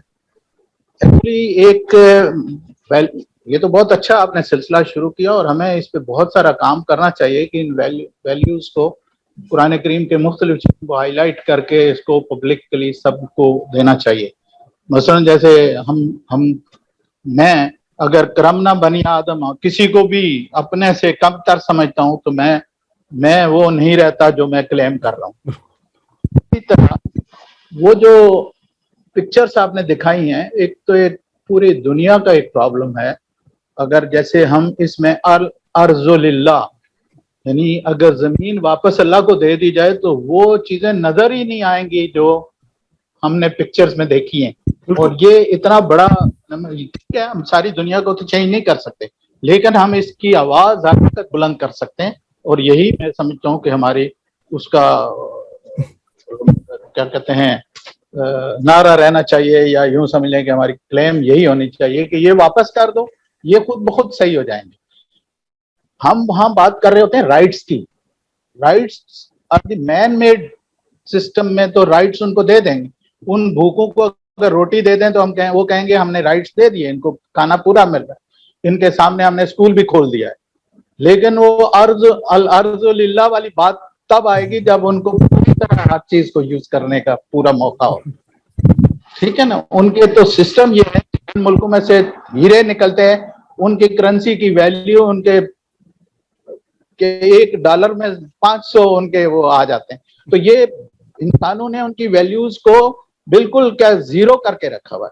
एक्चुअली एक ये तो बहुत अच्छा आपने सिलसिला शुरू किया और हमें इस पे बहुत सारा काम करना चाहिए कि इन वैल्यूज को कुरान करीम के मुख्तलिफ चीज़ों को हाईलाइट करके इसको पब्लिकली सबको देना चाहिए। मसलन जैसे मैं अगर करमना बनी आदम किसी को भी अपने से कमतर समझता हूँ तो मैं वो नहीं रहता जो मैं क्लेम कर रहा हूँ। इसी तरह वो जो पिक्चर्स आपने दिखाई हैं, एक तो एक पूरी दुनिया का एक प्रॉब्लम है। अगर जैसे हम इसमें अर्जुलिल्लाह, यानी अगर जमीन वापस अल्लाह को दे दी जाए तो वो चीजें नजर ही नहीं आएंगी जो हमने पिक्चर्स में देखी हैं। और ये इतना बड़ा, ठीक है हम सारी दुनिया को तो चेंज नहीं कर सकते, लेकिन हम इसकी आवाज आगे तक बुलंद कर सकते हैं। और यही मैं समझता हूँ कि हमारी उसका क्या कहते हैं नारा रहना चाहिए, या यूं समझ लें कि हमारी क्लेम यही होनी चाहिए कि ये वापस कर दो, ये खुद बहुत सही हो जाएंगे। हम वहां बात कर रहे होते हैं राइट्स की। Rights are the man made system में तो राइट्स उनको दे देंगे। उन भूखों को अगर रोटी दे दें तो वो कहेंगे हमने राइट्स दे दिए, इनको खाना पूरा मिल रहा है, इनके सामने हमने स्कूल भी खोल दिया है। लेकिन वो अर्ज लिल्लाह वाली बात तब आएगी जब उनको पूरी तरह हर चीज को यूज करने का पूरा मौका हो। ठीक है ना। उनके तो सिस्टम ये है, इन मुल्कों में से हीरे निकलते हैं, उनकी करेंसी की वैल्यू उनके के $1 में 500 उनके वो आ जाते हैं। तो ये इंसानों ने उनकी वैल्यूज को बिल्कुल क्या जीरो करके रखा हुआ है।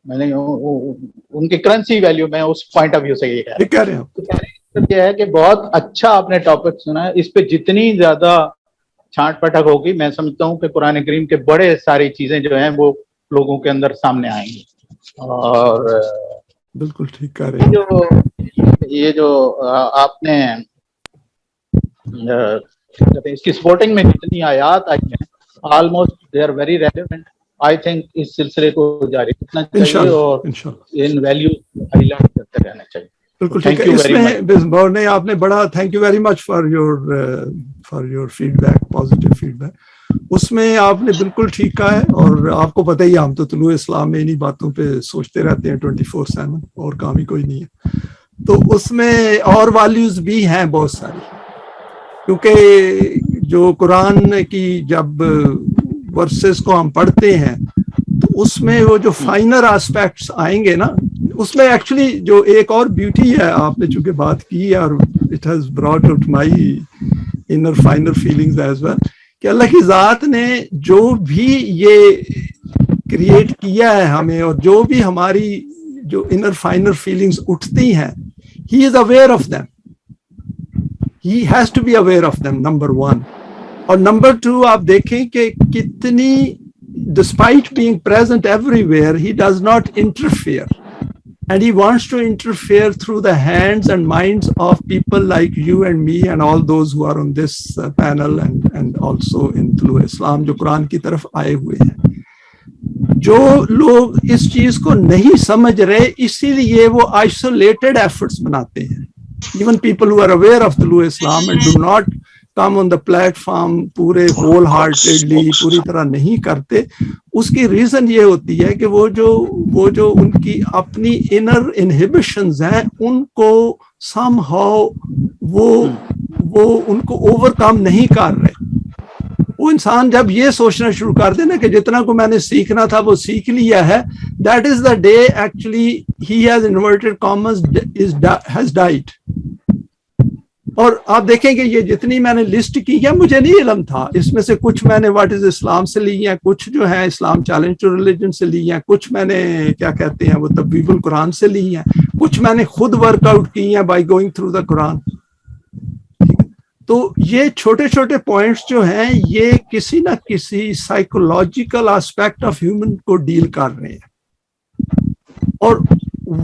मैंने उनकी करेंसी वैल्यू में उस पॉइंट ऑफ व्यू से ये कह रहे हैं। ये है कि बहुत अच्छा आपने टॉपिक सुना है। इस पे जितनी ज्यादा छांट पटक होगी, मैं समझता हूँ कि कुरान करीम के बड़े सारी चीजें जो हैं वो लोगों के अंदर सामने आएंगी। और बिल्कुल ठीक कह रहे हैं। ये जो आपने इसकी सपोर्टिंग में जितनी आयात आई हैं, almost they are very relevant. I think इस सिलसिले को जारी रखना चाहिए और इन वैल्यूज हाईलाइट करते रहना चाहिए। बिल्कुल ठीक है। इसमें आपने बड़ा thank you very much for your feedback, positive feedback. उसमें आपने बिल्कुल ठीक कहा है। और आपको पता ही हम तो तुलू इस्लाम में इन्हीं बातों पे सोचते रहते हैं 24/7, और काम ही कोई नहीं है। तो उसमें और वैल्यूज भी हैं बहुत सारी, क्योंकि जो कुरान की जब वर्सेस को हम पढ़ते हैं तो उसमें वो जो फाइनर एस्पेक्ट्स आएंगे ना, उसमें एक्चुअली जो एक और ब्यूटी है, आपने चूंकि बात की है और it has brought out my inner finer feelings as well, कि अल्लाह की जात ने जो भी ये क्रिएट किया है हमें, और जो भी हमारी जो इनर फाइनर फीलिंग्स उठती हैं, he is aware of them, he has to be aware of them, number 1। और नंबर 2 आप देखें कि कितनी, despite being present everywhere, he does not interfere, and he wants to interfere through the hands and minds of people like you and me and all those who are on this panel and also in Tulu Islam, जो कुरान की तरफ आए हुए हैं। جو لوگ اس چیز کو نہیں سمجھ رہے اسی لیے وہ آئسولیٹڈ ایفرٹس بناتے ہیں. Even people who are aware of the love Islam and do not come on the platform پورے ہول ہارٹیڈلی پوری طرح نہیں کرتے. اس کی ریزن یہ ہوتی ہے کہ وہ جو ان کی اپنی انر انہیبیشنز ہیں ان کو سم ہاؤ وہ ان کو اوور کم نہیں کر رہے. وہ انسان جب یہ سوچنا شروع کر دے نا کہ جتنا کو میں نے سیکھنا تھا وہ سیکھ لیا ہے, that is the day actually he has inverted commerce has diet. اور آپ دیکھیں کہ یہ جتنی میں نے لسٹ کی ہے مجھے نہیں علم تھا, اس میں سے کچھ میں نے واٹ از اسلام سے لی ہیں, کچھ جو ہے اسلام چیلنج ٹو ریلیجن سے لی ہیں, کچھ میں نے کیا کہتے ہیں وہ تبویب القرآن سے لی ہیں, کچھ میں نے خود ورک آؤٹ کی ہیں بائی گوئنگ تھرو دا قرآن. تو یہ چھوٹے چھوٹے پوائنٹس جو ہیں یہ کسی نہ کسی سائیکولوجیکل آسپیکٹ آف ہیومن کو ڈیل کر رہے ہیں, اور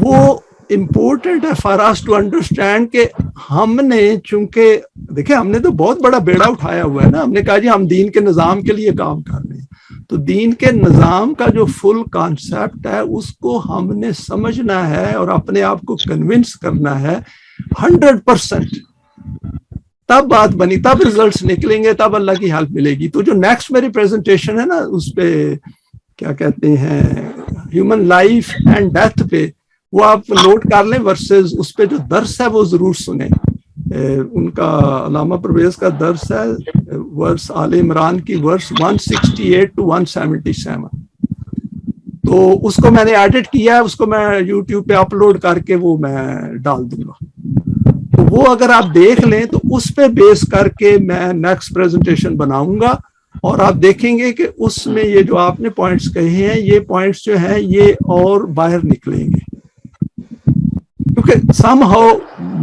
وہ امپورٹنٹ ہے فار اس ٹو انڈرسٹینڈ کہ ہم نے چونکہ دیکھیں ہم نے تو بہت بڑا بیڑا اٹھایا ہوا ہے نا, ہم نے کہا جی ہم دین کے نظام کے لیے کام کر رہے ہیں, تو دین کے نظام کا جو فل کانسیپٹ ہے اس کو ہم نے سمجھنا ہے اور اپنے آپ کو کنونس کرنا ہے 100%. تب بات بنی, تب ریزلٹس نکلیں گے, تب اللہ کی ہیلپ ملے گی. تو جو نیکسٹ میری پریزنٹیشن ہے نا اس پہ کیا کہتے ہیں ہیومن لائف اینڈ ڈیتھ پہ, وہ آپ نوٹ کر لیں ورسز اس پہ جو درس ہے وہ ضرور سنیں. ان کا علامہ پرویز کا درس ہے ورس آل عمران کی ورس 168 to 177. تو اس کو میں نے ایڈٹ کیا ہے, اس کو میں یوٹیوب پہ اپلوڈ کر کے وہ میں ڈال دوں گا. تو وہ اگر آپ دیکھ لیں تو اس پہ بیس کر کے میں نیکسٹ پریزنٹیشن بناؤں گا, اور آپ دیکھیں گے کہ اس میں یہ جو آپ نے پوائنٹس کہے ہیں یہ پوائنٹس جو ہیں یہ اور باہر نکلیں گے. کیونکہ سم ہاؤ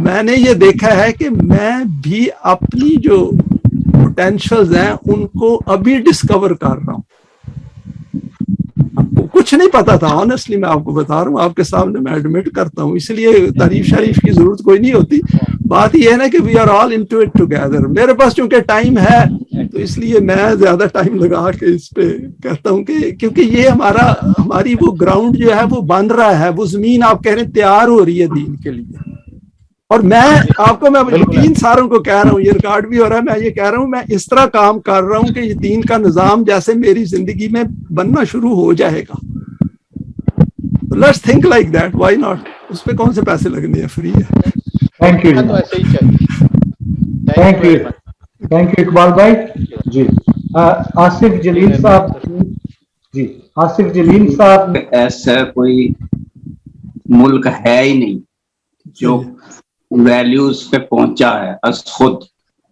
میں نے یہ دیکھا ہے کہ میں بھی اپنی جو پوٹینشلز ہیں ان کو ابھی ڈسکور کر رہا ہوں. کچھ نہیں پتا تھا آنیسٹلی, میں آپ کو بتا رہا ہوں, آپ کے سامنے میں ایڈمٹ کرتا ہوں, اس لیے تعریف شریف کی ضرورت کوئی نہیں ہوتی. بات یہ ہے نا کہ we are all into it together. میرے پاس چونکہ ٹائم ہے تو اس لیے میں زیادہ ٹائم لگا کے اس پہ کہتا ہوں کہ کیونکہ یہ ہماری وہ گراؤنڈ جو ہے وہ بن رہا ہے, وہ زمین آپ کہہ رہے ہیں تیار ہو رہی ہے دین کے لیے. اور میں آپ کو میں یقین ساروں کو کہہ رہا ہوں, یہ ریکارڈ بھی ہو رہا ہے, میں یہ کہہ رہا ہوں میں اس طرح کام کر رہا ہوں کہ یہ دین کا نظام جیسے میری زندگی میں بننا شروع ہو جائے گا. Let's think like that, why not. اس پہ کون سے پیسے لگنے ہیں, فری ہے. Thank you, thank you, thank you Iqbal بھائی. جی آصف جلیل صاحب, جی آصف جلیل صاحب. ایسا کوئی ملک ہے ہی نہیں جو ویلیوز پہ پہنچا ہے از خود,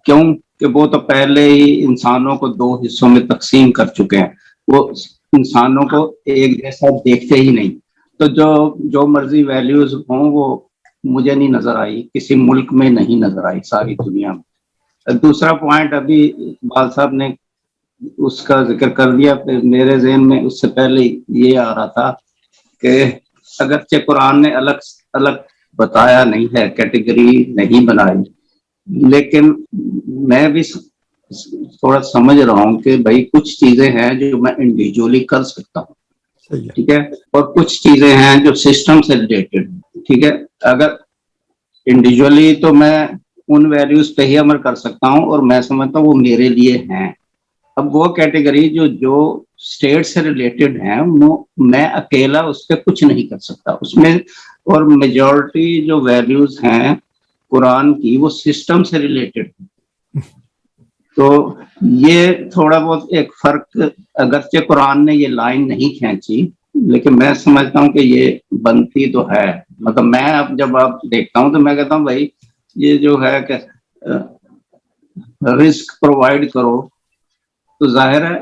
کیوں کہ وہ تو پہلے ہی انسانوں کو 2 حصوں میں تقسیم کر چکے ہیں. وہ انسانوں کو ایک جیسا دیکھتے ہی نہیں. تو جو مرضی ویلیوز ہوں وہ مجھے نہیں نظر آئی, کسی ملک میں نہیں نظر آئی ساری دنیا میں. دوسرا پوائنٹ ابھی اقبال صاحب نے اس کا ذکر کر دیا, میرے ذہن میں اس سے پہلے یہ آ رہا تھا کہ اگرچہ قرآن نے الگ بتایا نہیں ہے, کیٹیگری نہیں بنائی, لیکن میں بھی تھوڑا سمجھ رہا ہوں کہ بھائی کچھ چیزیں ہیں جو میں انڈیویجولی کر سکتا ہوں, ٹھیک ہے, اور کچھ چیزیں ہیں جو سسٹم سے ریلیٹڈ, ٹھیک ہے. اگر انڈیویجولی تو میں ان ویلیوز پہ ہی عمل کر سکتا ہوں اور میں سمجھتا ہوں وہ میرے لیے ہیں. اب وہ کیٹیگری جو اسٹیٹ سے ریلیٹڈ ہیں میں اکیلا اس پہ کچھ نہیں کر سکتا اس میں, اور میجورٹی جو ویلیوز ہیں قرآن کی وہ سسٹم سے ریلیٹڈ ہیں. تو یہ تھوڑا بہت ایک فرق, اگرچہ قرآن نے یہ لائن نہیں کھینچی لیکن میں سمجھتا ہوں کہ یہ بنتی تو ہے. مطلب میں اب جب آپ دیکھتا ہوں تو میں کہتا ہوں بھائی یہ جو ہے کہ رزق پرووائڈ کرو, تو ظاہر ہے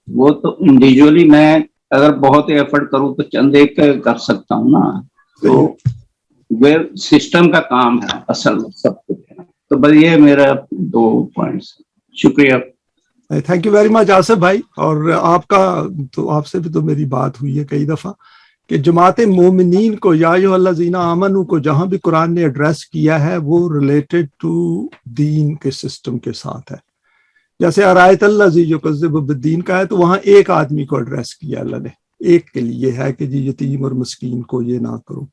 وہ تو انڈیویجولی میں اگر بہت ایفرٹ کروں تو چند ایک کر سکتا ہوں نا. تو وہ سسٹم کا کام ہے اصل سب کچھ. تو بس یہ میرا 2 پوائنٹس. شکریہ. تھینک یو ویری مچ آصف بھائی. اور آپ سے بھی تو میری بات ہوئی ہے کئی دفعہ کہ جماعت مومنین کو یا ایھا الذین آمنوا کو جہاں بھی قرآن نے ایڈریس کیا ہے وہ ریلیٹڈ ٹو دین کے سسٹم کے ساتھ ہے. جیسے ارایت الذی یکذب بالدین کا ہے تو وہاں ایک آدمی کو ایڈریس کیا اللہ نے, ایک کے لیے ہے کہ جی یتیم اور مسکین کو یہ نہ کرو.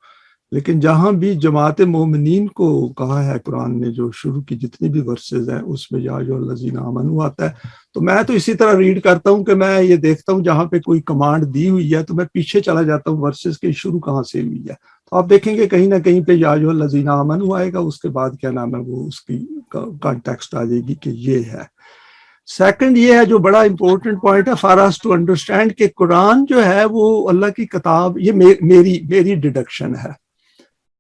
لیکن جہاں بھی جماعت مومنین کو کہا ہے قرآن نے، جو شروع کی جتنی بھی ورسز ہیں اس میں یا ایھا الذین آمنوا آتا ہے، تو میں تو اسی طرح ریڈ کرتا ہوں کہ میں یہ دیکھتا ہوں جہاں پہ کوئی کمانڈ دی ہوئی ہے تو میں پیچھے چلا جاتا ہوں ورسز کے شروع کہاں سے ہوئی ہے. تو آپ دیکھیں گے کہیں نہ کہیں پہ یا ایھا الذین آمنوا آئے گا، اس کے بعد کیا نام ہے وہ اس کی کانٹیکسٹ آ جائے گی کہ یہ ہے. سیکنڈ یہ ہے جو بڑا امپورٹنٹ پوائنٹ ہے فار اس ٹو انڈرسٹینڈ کہ قرآن جو ہے وہ اللہ کی کتاب، یہ میری ڈیڈکشن ہے،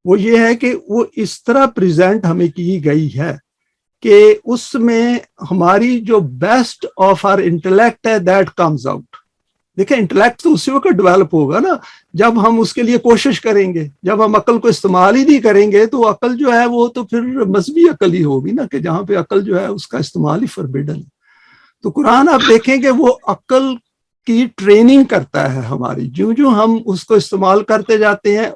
وہ یہ ہے کہ وہ اس طرح پریزنٹ ہمیں کی گئی ہے کہ اس میں ہماری جو بیسٹ آف آر انٹلیکٹ ہے دیٹ کمز آؤٹ. دیکھیں انٹلیکٹ تو اسی وقت ڈیولپ ہوگا نا جب ہم اس کے لیے کوشش کریں گے. جب ہم عقل کو استعمال ہی نہیں کریں گے تو عقل جو ہے وہ تو پھر مذہبی عقل ہی ہوگی نا، کہ جہاں پہ عقل جو ہے اس کا استعمال ہی فوربیڈن ہے. تو قرآن آپ دیکھیں کہ وہ عقل کی ٹریننگ کرتا ہے ہماری، جو ہم اس کو استعمال کرتے جاتے ہیں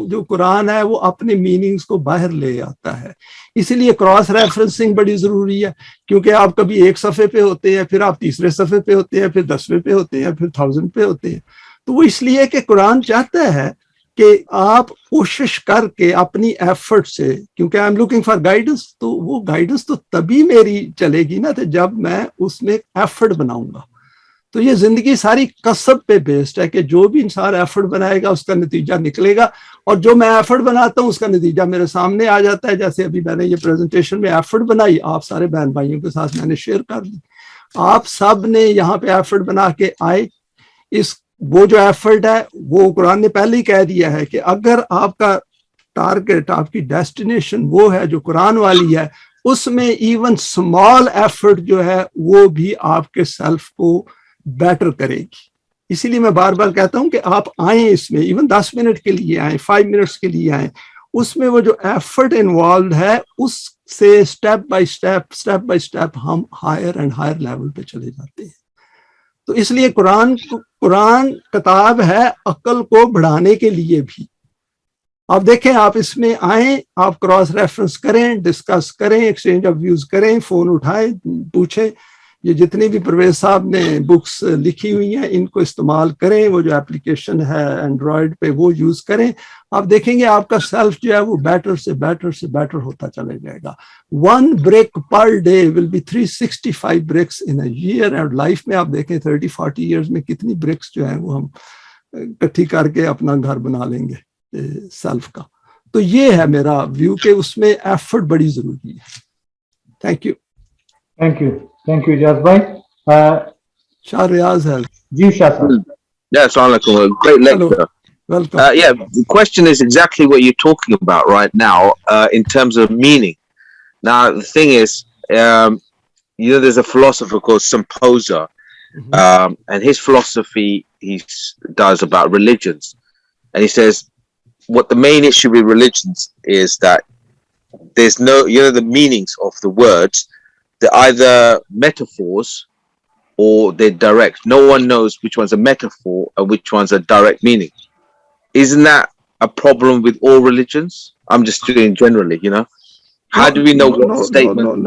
جو قرآن ہے وہ اپنے میننگز کو باہر لے آتا ہے. اسی لیے کراس ریفرنسنگ بڑی ضروری ہے، کیونکہ آپ کبھی ایک صفحے پہ ہوتے ہیں، پھر آپ تیسرے صفحے پہ ہوتے ہیں، پھر 10ویں پہ ہوتے ہیں، پھر 1000 پہ ہوتے ہیں. تو وہ اس لیے کہ قرآن چاہتا ہے کہ آپ کوشش کر کے اپنی ایفرٹ سے، کیونکہ I am looking for guidance, تو وہ گائیڈنس تو تبھی میری چلے گی نا جب میں اس میں ایفرٹ بناؤں گا. تو یہ زندگی ساری کسب پہ بیسڈ ہے کہ جو بھی انسان ایفرٹ بنائے گا اس کا نتیجہ نکلے گا، اور جو میں ایفرٹ بناتا ہوں اس کا نتیجہ میرے سامنے آ جاتا ہے. جیسے ابھی میں نے یہ پریزنٹیشن میں ایفرٹ بنائی، آپ سارے بہن بھائیوں کے ساتھ میں نے شیئر کر دی، آپ سب نے یہاں پہ ایفرٹ بنا کے آئے. وہ جو ایفرٹ ہے وہ قرآن نے پہلے ہی کہہ دیا ہے کہ اگر آپ کا ٹارگٹ، آپ کی ڈیسٹینیشن وہ ہے جو قرآن والی ہے، اس میں ایون سمال ایفرٹ جو ہے وہ بھی آپ کے سیلف کو بیٹر کرے گی. اسی لیے میں بار بار کہتا ہوں کہ آپ آئیں اس میں، ایون 10 منٹ کے لیے آئیں، 5 منٹس کے لیے آئیں، اس میں وہ جو ایفرٹ انوالوڈ ہے اس سے اسٹیپ بائی اسٹیپ ہم ہائر اینڈ ہائر لیول پہ چلے جاتے ہیں. تو اس لیے قرآن کتاب ہے عقل کو بڑھانے کے لیے بھی. آپ دیکھیں، آپ اس میں آئیں، آپ کراس ریفرنس کریں، ڈسکس کریں، ایکسچینج آف ویوز کریں، فون اٹھائیں، پوچھیں. یہ جتنی بھی پرویز صاحب نے بکس لکھی ہوئی ہیں ان کو استعمال کریں، وہ جو اپلیکیشن ہے اینڈرائڈ پہ وہ یوز کریں. آپ دیکھیں گے آپ کا سیلف جو ہے وہ بیٹر سے بیٹر ہوتا چلے جائے گا. 1 brick پر day will be 365 bricks in a year. اور لائف میں آپ دیکھیں 30-40 ایئرز میں کتنی برکس جو ہیں وہ ہم اکٹھی کر کے اپنا گھر بنا لیں گے سیلف کا. تو یہ ہے میرا ویو کہ اس میں ایفرٹ بڑی ضروری ہے. Thank you. Thank you, Ijaz bhai. شاہ ریاض ہے. Ji Shah sir. Yeah, assalamualaikum. Great lecture. Welcome. Yeah, the question is exactly what you're talking about right now in terms of meaning. Now, the thing is, there's a philosopher called Spinoza, and his philosophy he does about religions. And he says, what the main issue with religions is that there's no, the meanings of the words, they're either metaphors or they're direct. No one knows which one's a metaphor and which one's a direct meaning. Isn't that a problem with all religions? I'm just doing generally, How do we know what statement?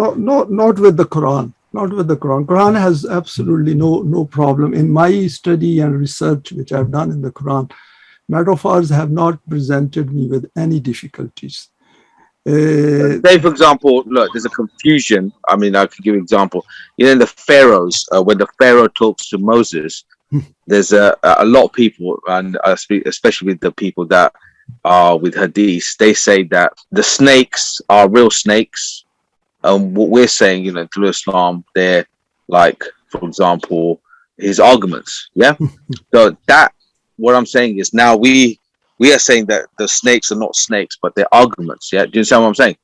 Not with the Quran. Not with the Quran. Quran has absolutely no problem. In my study and research which I've done in the Quran, metaphors have not presented me with any difficulties. Say, for example, look, there's a confusion. I mean, I could give an example. In the pharaohs, when the pharaoh talks to Moses, there's a lot of people, and especially with the people that are with hadith, they say that the snakes are real snakes. What we're saying, through Islam, they're like, for example, his arguments. Yeah. So that, what I'm saying is now we are saying that the snakes are not snakes, but they're arguments. Yeah, do you understand what I'm saying?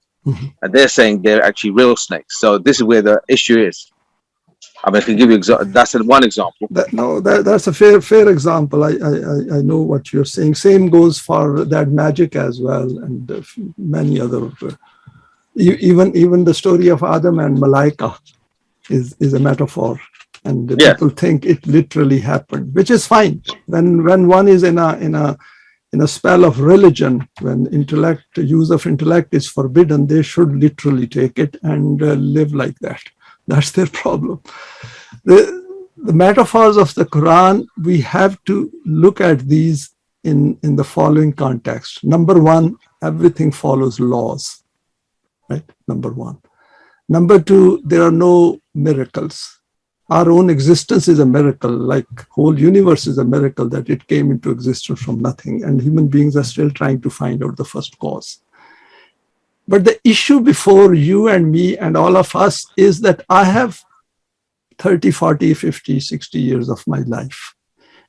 And they're saying they're actually real snakes. So this is where the issue is. I mean, I can give you that's one example. That's a fair example. I know what you're saying. Same goes for that magic as well, and many other. Even the story of Adam and Malaika is a metaphor, and people think it literally happened, which is fine. When one is in a spell of religion, when use of intellect is forbidden, they should literally take it and live like that. That's their problem. the metaphors of the Quran, we have to look at these in the following context. Number one, everything follows laws, right? Number one. Number two, there are no miracles. Our own existence is a miracle, like whole universe is a miracle that it came into existence from nothing, and human beings are still trying to find out the first cause. But the issue before you and me and all of us is that I have 30, 40, 50, 60 years of my life,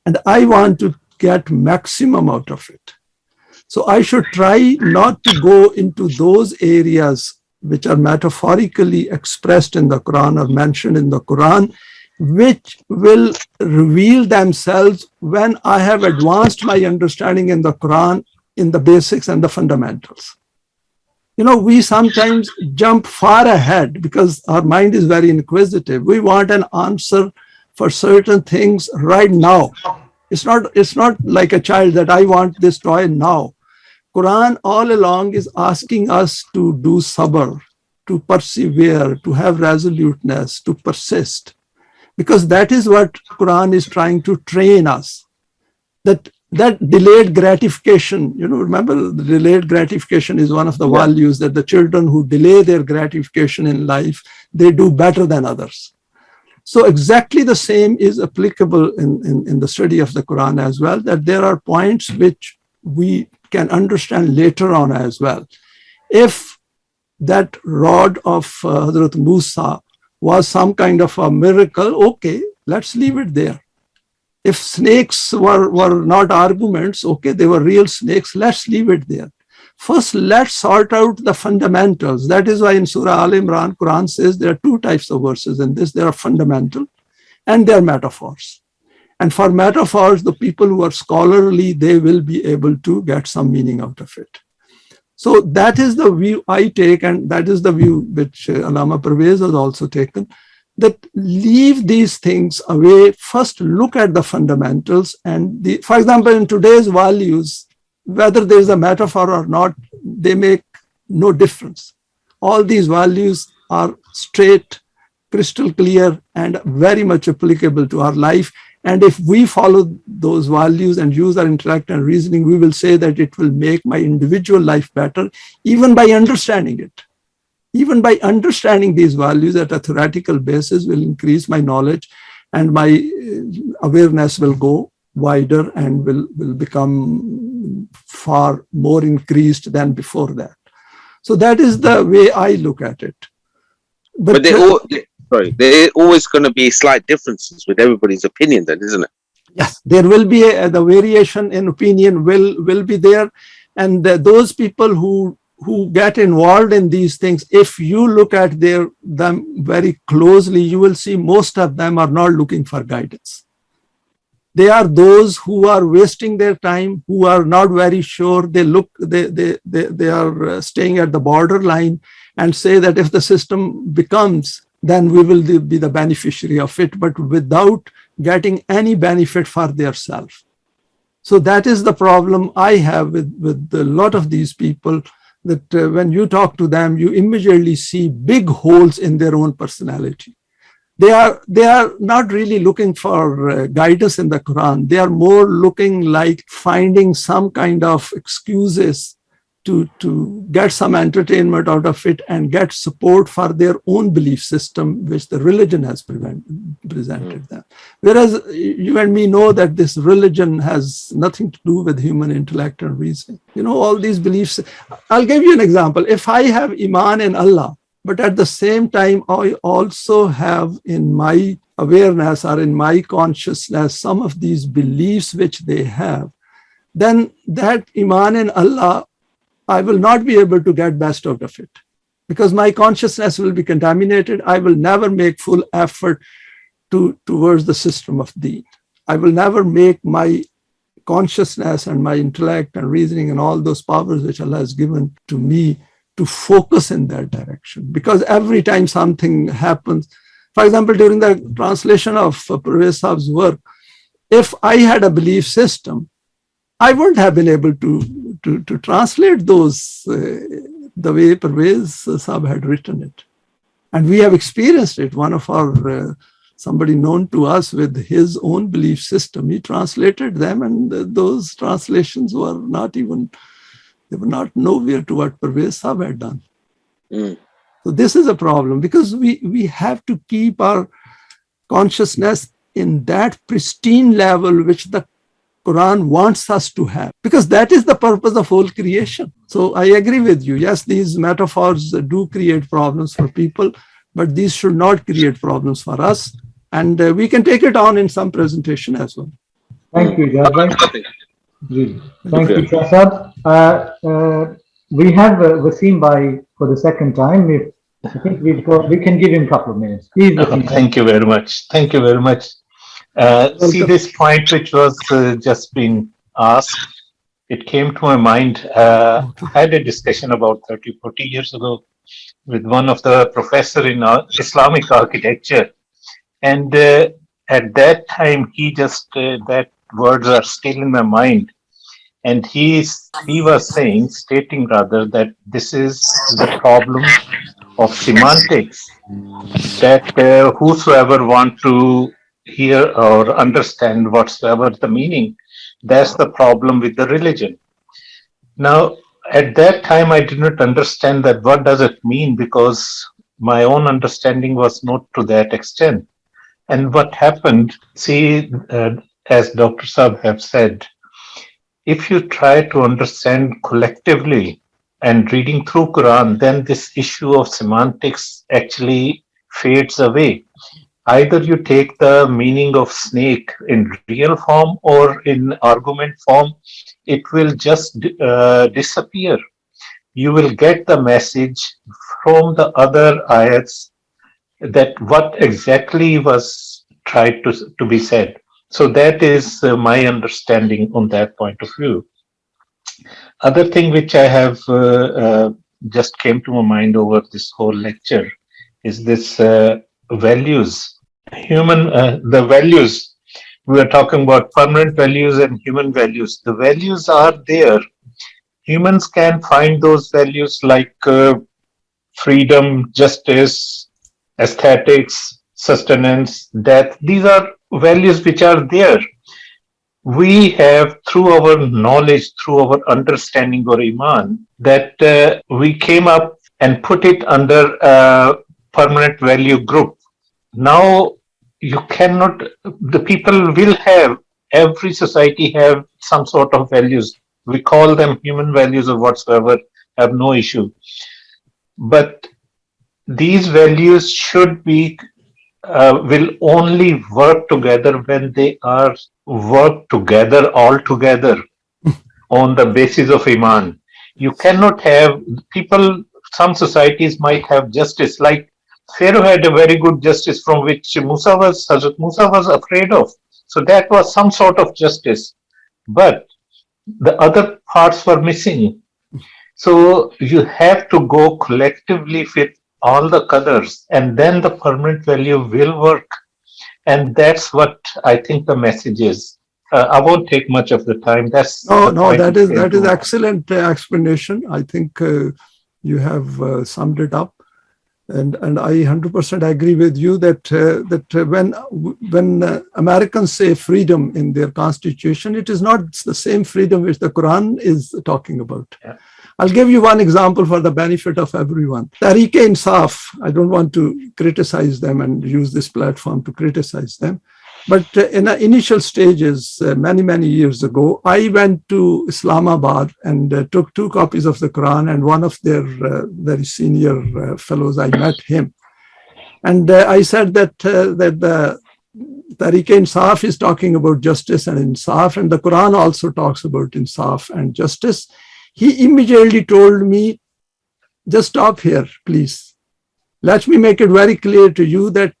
and I want to get maximum out of it. So I should try not to go into those areas which are metaphorically expressed in the Quran or mentioned in the Quran, which will reveal themselves when I have advanced my understanding in the Quran in the basics and the fundamentals. You know, we sometimes jump far ahead because our mind is very inquisitive. We want an answer for certain things right now. It's not like a child that I want this toy now. Quran all along is asking us to do sabr, to persevere, to have resoluteness, to persist. Because that is what Quran is trying to train us. That delayed gratification, you know, remember the delayed gratification is one of the values that the children who delay their gratification in life, they do better than others. So exactly the same is applicable in the study of the Quran as well, that there are points which we can understand later on as well. If that rod of Hazrat Musa was some kind of a miracle, okay, let's leave it there. If snakes were not arguments, okay, they were real snakes, let's leave it there. First, let's sort out the fundamentals. That is why in Surah Al Imran, Quran says there are two types of verses in this. There are fundamental and there are metaphors. And for metaphors, the people who are scholarly, they will be able to get some meaning out of it. So that is the view I take, and that is the view which Allama Parvez has also taken, that leave these things away. First, look at the fundamentals. And for example, in today's values, whether there is a metaphor or not, they make no difference. All these values are straight, crystal clear, and very much applicable to our life. And if we follow those values and use our intellect and reasoning, we will say that it will make my individual life better, even by understanding it. Even by understanding these values at a theoretical basis will increase my knowledge, and my awareness will go wider and will become far more increased than before that. So that is the way I look at it. But there are always going to be slight differences with everybody's opinion then, isn't it? Yes, there will be the variation in opinion will be there. And those people who get involved in these things, if you look at them very closely, you will see most of them are not looking for guidance. They are those who are wasting their time, who are not very sure. They are staying at the borderline and say that if the system becomes, then we will be the beneficiary of it, but without getting any benefit for themselves. So that is the problem I have with a lot of these people, that when you talk to them, you immediately see big holes in their own personality. They are not really looking for guidance in the Quran. They are more looking like finding some kind of excuses to get some entertainment out of it and get support for their own belief system, which the religion has presented them. Whereas you and me know that this religion has nothing to do with human intellect and reasoning. You know, all these beliefs. I'll give you an example. If I have Iman in Allah, but at the same time, I also have in my awareness or in my consciousness some of these beliefs which they have, then that Iman in Allah, I will not be able to get best out of it, because my consciousness will be contaminated. I will never make full effort towards the system of Deen. I will never make my consciousness and my intellect and reasoning and all those powers which Allah has given to me to focus in that direction. Because every time something happens, for example, during the translation of Parvez Saab's work, if I had a belief system, I wouldn't have been able to translate those the way Parvez Saab had written it. And we have experienced it. One of our somebody known to us with his own belief system. He translated them, and those translations were not even, they were not nowhere to what Parvez Sahib had done. So this is a problem, because we have to keep our consciousness in that pristine level which the Quran wants us to have, because that is the purpose of whole creation. So I agree with you. Yes, these metaphors do create problems for people, but these should not create problems for us. And we can take it on in some presentation as well. Thank you, Jazai. Thank you, Shahzad. We have Wasim Bhai for the second time. I think we can give him a couple of minutes. Please, Wasim. Thank you very much. Thank you very much. See, this point which was just being asked, it came to my mind. I had a discussion about 30, 40 years ago with one of the professor in Islamic architecture. And at that time, he just, that words are still in my mind. And he was stating rather, that this is the problem of semantics, that whosoever want to hear or understand whatsoever the meaning, that's the problem with the religion. Now, at that time, I did not understand that what does it mean, because my own understanding was not to that extent. And what happened, see, as Dr. Saab have said, if you try to understand collectively and reading through Quran, then this issue of semantics actually fades away. Either you take the meaning of snake in real form or in argument form, it will just disappear. You will get the message from the other ayats that what exactly was tried to be said. So that is my understanding on that point of view. Other thing which I have just came to my mind over this whole lecture is this values. The values, we are talking about permanent values and human values. The values are there. Humans can find those values like freedom, justice, aesthetics, sustenance, death. These are values which are there. We have, through our knowledge, through our understanding or iman, that we came up and put it under a permanent value group. Now, you cannot, the people will have, every society have some sort of values. We call them human values or whatsoever, have no issue. But these values should be, will only work together when they are worked together, all together on the basis of iman. You cannot have people, some societies might have justice, like Pharaoh had a very good justice from which Hazrat Musa was afraid of. So that was some sort of justice. But the other parts were missing. So you have to go collectively with all the colors, and then the permanent value will work. And that's what I think the message is. I won't take much of the time. That's that is excellent explanation. I think you have summed it up. And I 100% agree with you that when Americans say freedom in their constitution, it is not the same freedom which the Quran is talking about. Yeah. I'll give you one example for the benefit of everyone. Tehreek-e-Insaf, I don't want to criticize them and use this platform to criticize them. But in the initial stages, many years ago, I went to Islamabad and took 2 copies of the Quran, and one of their very senior fellows, I met him. And I said that the Tehreek-e-Insaf is talking about justice and insaf, and the Quran also talks about insaf and justice. He immediately told me, just stop here, please. Let me make it very clear to you that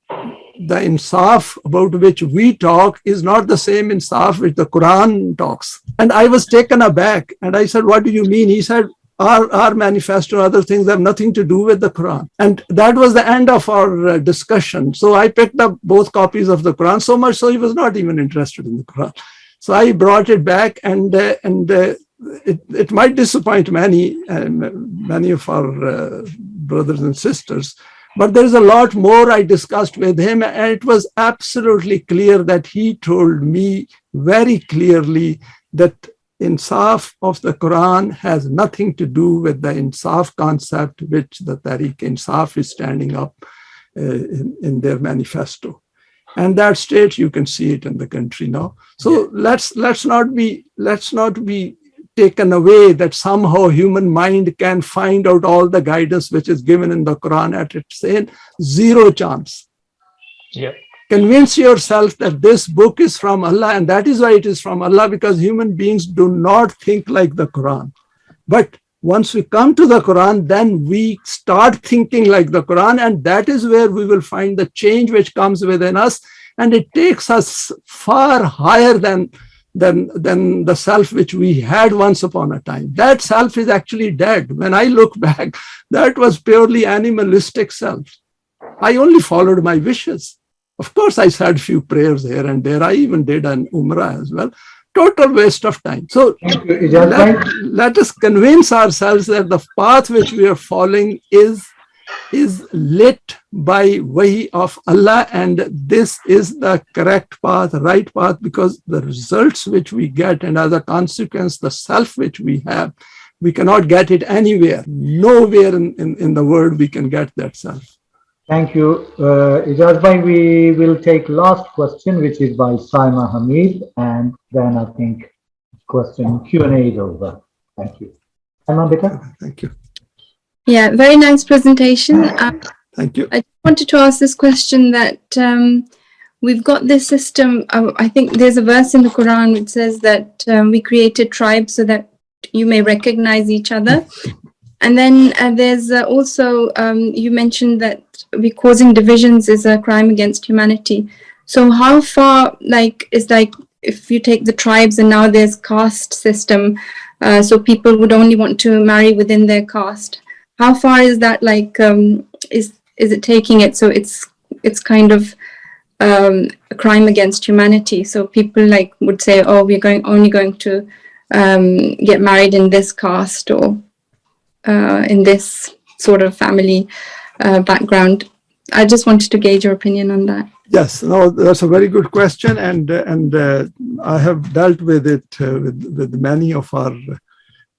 the insaf about which we talk is not the same insaf which the Quran talks. And I was taken aback. And I said, what do you mean? He said, our manifesto, other things have nothing to do with the Quran. And that was the end of our discussion. So I picked up both copies of the Quran, so much so he was not even interested in the Quran. So I brought it back, and it might disappoint many of our brothers and sisters, But there is a lot more I discussed with him, and it was absolutely clear that he told me very clearly that insaf of the Quran has nothing to do with the insaf concept which the Tariq Insaf is standing up in their manifesto. And that state, you can see it in the country now. So let's not be taken away that somehow human mind can find out all the guidance which is given in the Quran at its end. Zero chance. Yeah. Convince yourself that this book is from Allah, and that is why it is from Allah, because human beings do not think like the Quran. But once we come to the Quran, then we start thinking like the Quran, and that is where we will find the change which comes within us, and it takes us far higher than the self which we had once upon a time. That self is actually dead. When I look back, that was purely animalistic self. I only followed my wishes. Of course, I said a few prayers here and there. I even did an Umrah as well. Total waste of time. So let us convince ourselves that the path which we are following is lit by Wahi of Allah, and this is the correct path, right path, because the results which we get, and as a consequence, the self which we have, we cannot get it anywhere. Nowhere in the world we can get that self. Thank you. Ijaz bhai, we will take last question, which is by Saima Hamid, and then I think question Q&A is over. Thank you. Saima, beta. Thank you. Yeah, very nice presentation. Thank you. I wanted to ask this question that we've got this system. I think there's a verse in the Quran which says that we created tribes so that you may recognize each other. And then there's also, you mentioned that causing divisions is a crime against humanity. So how far, if you take the tribes and now there's caste system, so people would only want to marry within their caste. How far is that is it taking it? So it's kind of a crime against humanity. So people would say, oh, we're only going to get married in this caste or in this sort of family background. I just wanted to gauge your opinion on that. Yes, no, that's a very good question, and I have dealt with it with many of our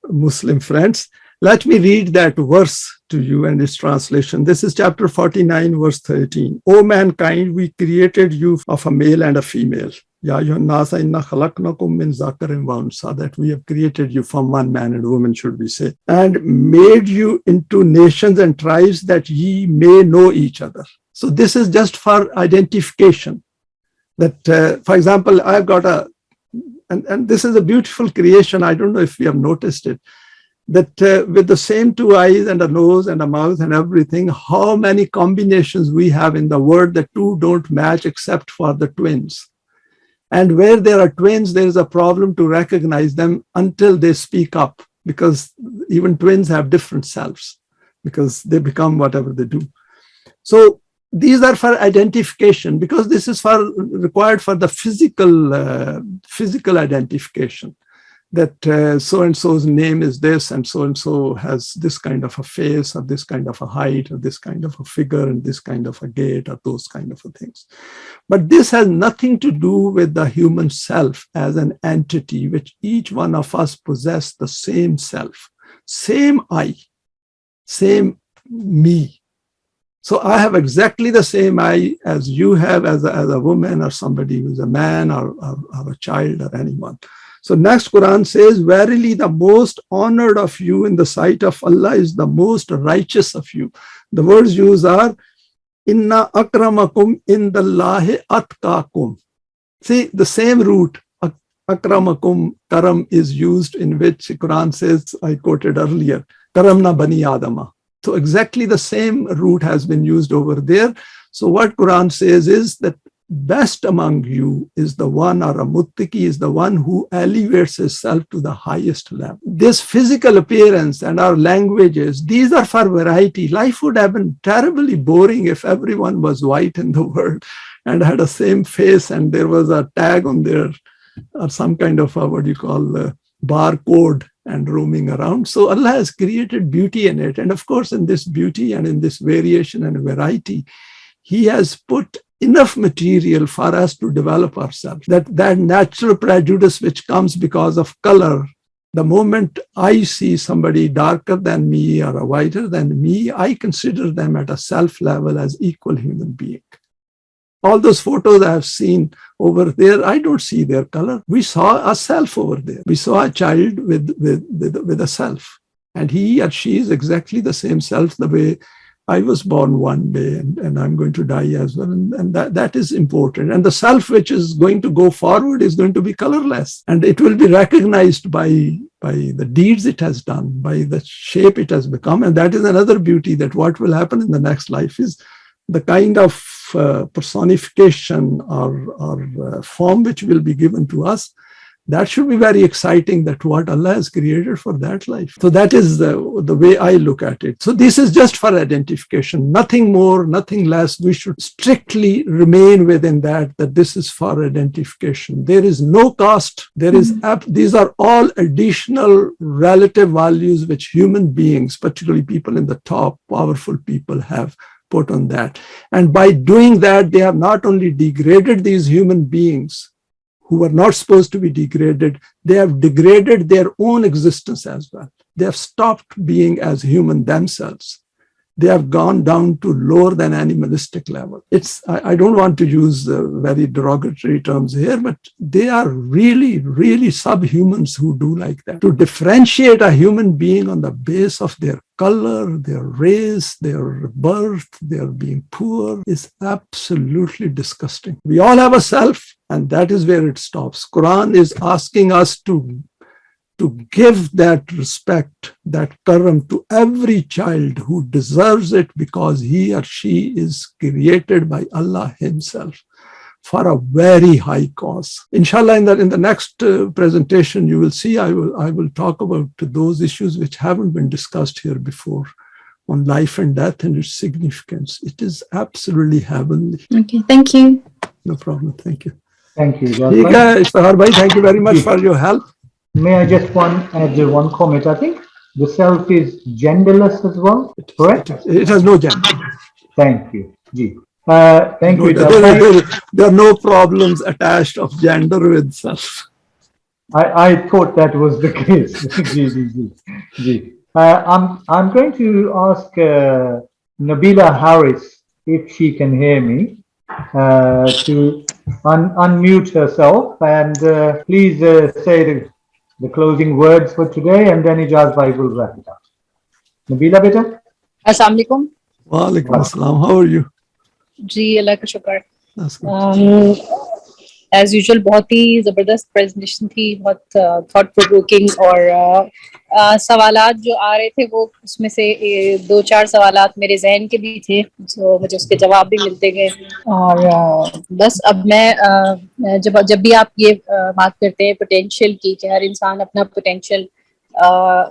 Muslim friends. Let me read that verse to you and its translation. This is chapter 49, verse 13. O mankind, we created you of a male and a female. Ya ayyuhan nasa inna khalaqnakum min zakarin wa unsa, that we have created you from one man and woman, should we say, and made you into nations and tribes that ye may know each other. So this is just for identification. That, for example, I've got and this is a beautiful creation. I don't know if you have noticed it, that with the same two eyes and a nose and a mouth and everything, how many combinations we have in the word. The two don't match except for the twins. And where there are twins, there is a problem to recognize them until they speak up, because even twins have different selves, because they become whatever they do. So these are for identification, because this is required for the physical identification, that so-and-so's name is this, and so-and-so has this kind of a face, or this kind of a height, or this kind of a figure, and this kind of a gait, or those kind of things. But this has nothing to do with the human self as an entity, which each one of us possess the same self, same I, same me. So I have exactly the same I as you have as a woman, or somebody who's a man, or a child, or anyone. So next Quran says, verily the most honored of you in the sight of Allah is the most righteous of you. The words used are, inna akramakum indallahi atqakum. See, the same root, akramakum, karam, is used, in which Quran says, I quoted earlier, karamna bani adama. So exactly the same root has been used over there. So what Quran says is that best among you is the one, or a muttaqi is the one who elevates himself to the highest level. This physical appearance and our languages, these are for variety. Life would have been terribly boring if everyone was white in the world and had the same face, and there was a tag on there, or some kind of a, barcode and roaming around. So Allah has created beauty in it. And of course, in this beauty and in this variation and variety, He has put enough material for us to develop ourselves. That natural prejudice which comes because of color, the moment I see somebody darker than me or whiter than me, I consider them at a self level as equal human being. All those photos I have seen over there, I don't see their color. We saw a self over there. We saw a child with a self. And he or she is exactly the same self, the way I was born one day and I'm going to die as well. And that is important. And the self which is going to go forward is going to be colorless. And it will be recognized by the deeds it has done, by the shape it has become. And that is another beauty, that what will happen in the next life is the kind of personification or form which will be given to us. That should be very exciting, that what Allah has created for that life. So that is the way I look at it. So this is just for identification, nothing more, nothing less. We should strictly remain within that this is for identification. There is no cost. These are all additional relative values which human beings, particularly people in the top, powerful people, have put on that. And by doing that, they have not only degraded these human beings who are not supposed to be degraded, they have degraded their own existence as well. They have stopped being as human themselves. They have gone down to lower than animalistic level. I don't want to use very derogatory terms here, but they are really, really subhumans who do like that. To differentiate a human being on the basis of their color, their race, their birth, their being poor is absolutely disgusting. We all have a self, and that is where it stops. Quran is asking us to give that respect, that karam to every child who deserves it, because he or she is created by Allah Himself for a very high cause. Inshallah, in the next presentation, you will see I will talk about those issues which haven't been discussed here before, on life and death and its significance. It is absolutely heavenly. Okay, thank you. No problem. Thank you. Thank you. ठीक है, इफ्तिखार भाई, thank you very much for your help. May I just add one comment? I think the self is genderless as well, correct? It has no gender. Thank you. Ji. Thank you. There are no problems attached of gender with self. I thought that was the case. Ji. I'm going to ask Nabila Harris, if she can hear me, to unmute herself and please say the closing words for today, and then Ijaz Bhai will wrap it up. Nabila beta. Assalamu alaikum. Wa alaikum assalam. How are you? जी अल्लाह का शुक्र. As usual बहुत ही ज़बरदस्त presentation थी, बहुत thought provoking, और सवालात जो आ रहे थे वो उसमें से 2-4 सवालात मेरे जहन के भी थे, जो मुझे उसके जवाब भी मिलते गए. और बस अब मैं जब भी आप ये बात करते हैं पोटेंशियल की, कि हर इंसान अपना पोटेंशियल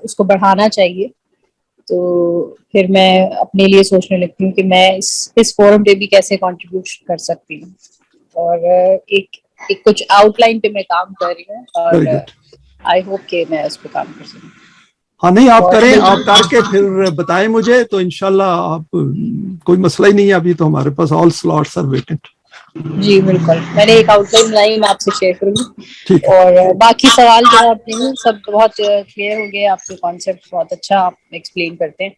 उसको बढ़ाना चाहिए, तो फिर मैं अपने लिए सोचने लगती हूँ कि मैं इस फोरम पे भी कैसे कंट्रीब्यूट कर सकती हूँ, और एक कुछ आउटलाइन पे मैं काम कर रही हूँ, और आई होप कि मैं उस पे काम कर सकूँ. हाँ, नहीं, आप करें, आप करके फिर बताएं मुझे, तो इंशाल्लाह आप, कोई मसला ही नहीं है. अभी तो हमारे पास ऑल स्लॉट्स आर वेकेंट. जी बिल्कुल, मैंने एक आउटलाइन बनाई, मैं आपसे शेयर करूंगी, और बाकी सवाल जो आपने सब बहुत क्लियर हो गए, आपके कॉन्सेप्ट बहुत अच्छा आप एक्सप्लेन करते हैं.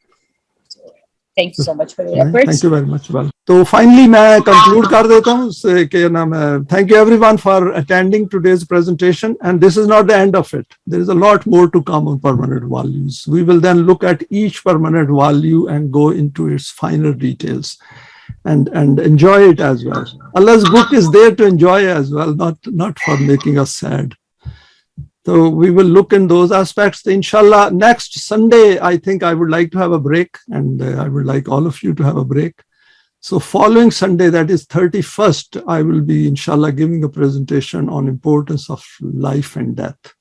Thank you so much for your efforts. Thank you very much. Well, तो फाइनली मैं कंक्लूड कर देता हूँ कि नाम है, thank you everyone for attending today's presentation, and this is not the end of it. There is a lot more to come on permanent values. We will then look at each permanent value and go into its finer details and enjoy it as well. Allah's book is there to enjoy as well, not for making us sad. So we will look in those aspects. Inshallah, next Sunday, I think I would like to have a break, and I would like all of you to have a break. So following Sunday, that is 31st, I will be, inshallah, giving a presentation on importance of life and death.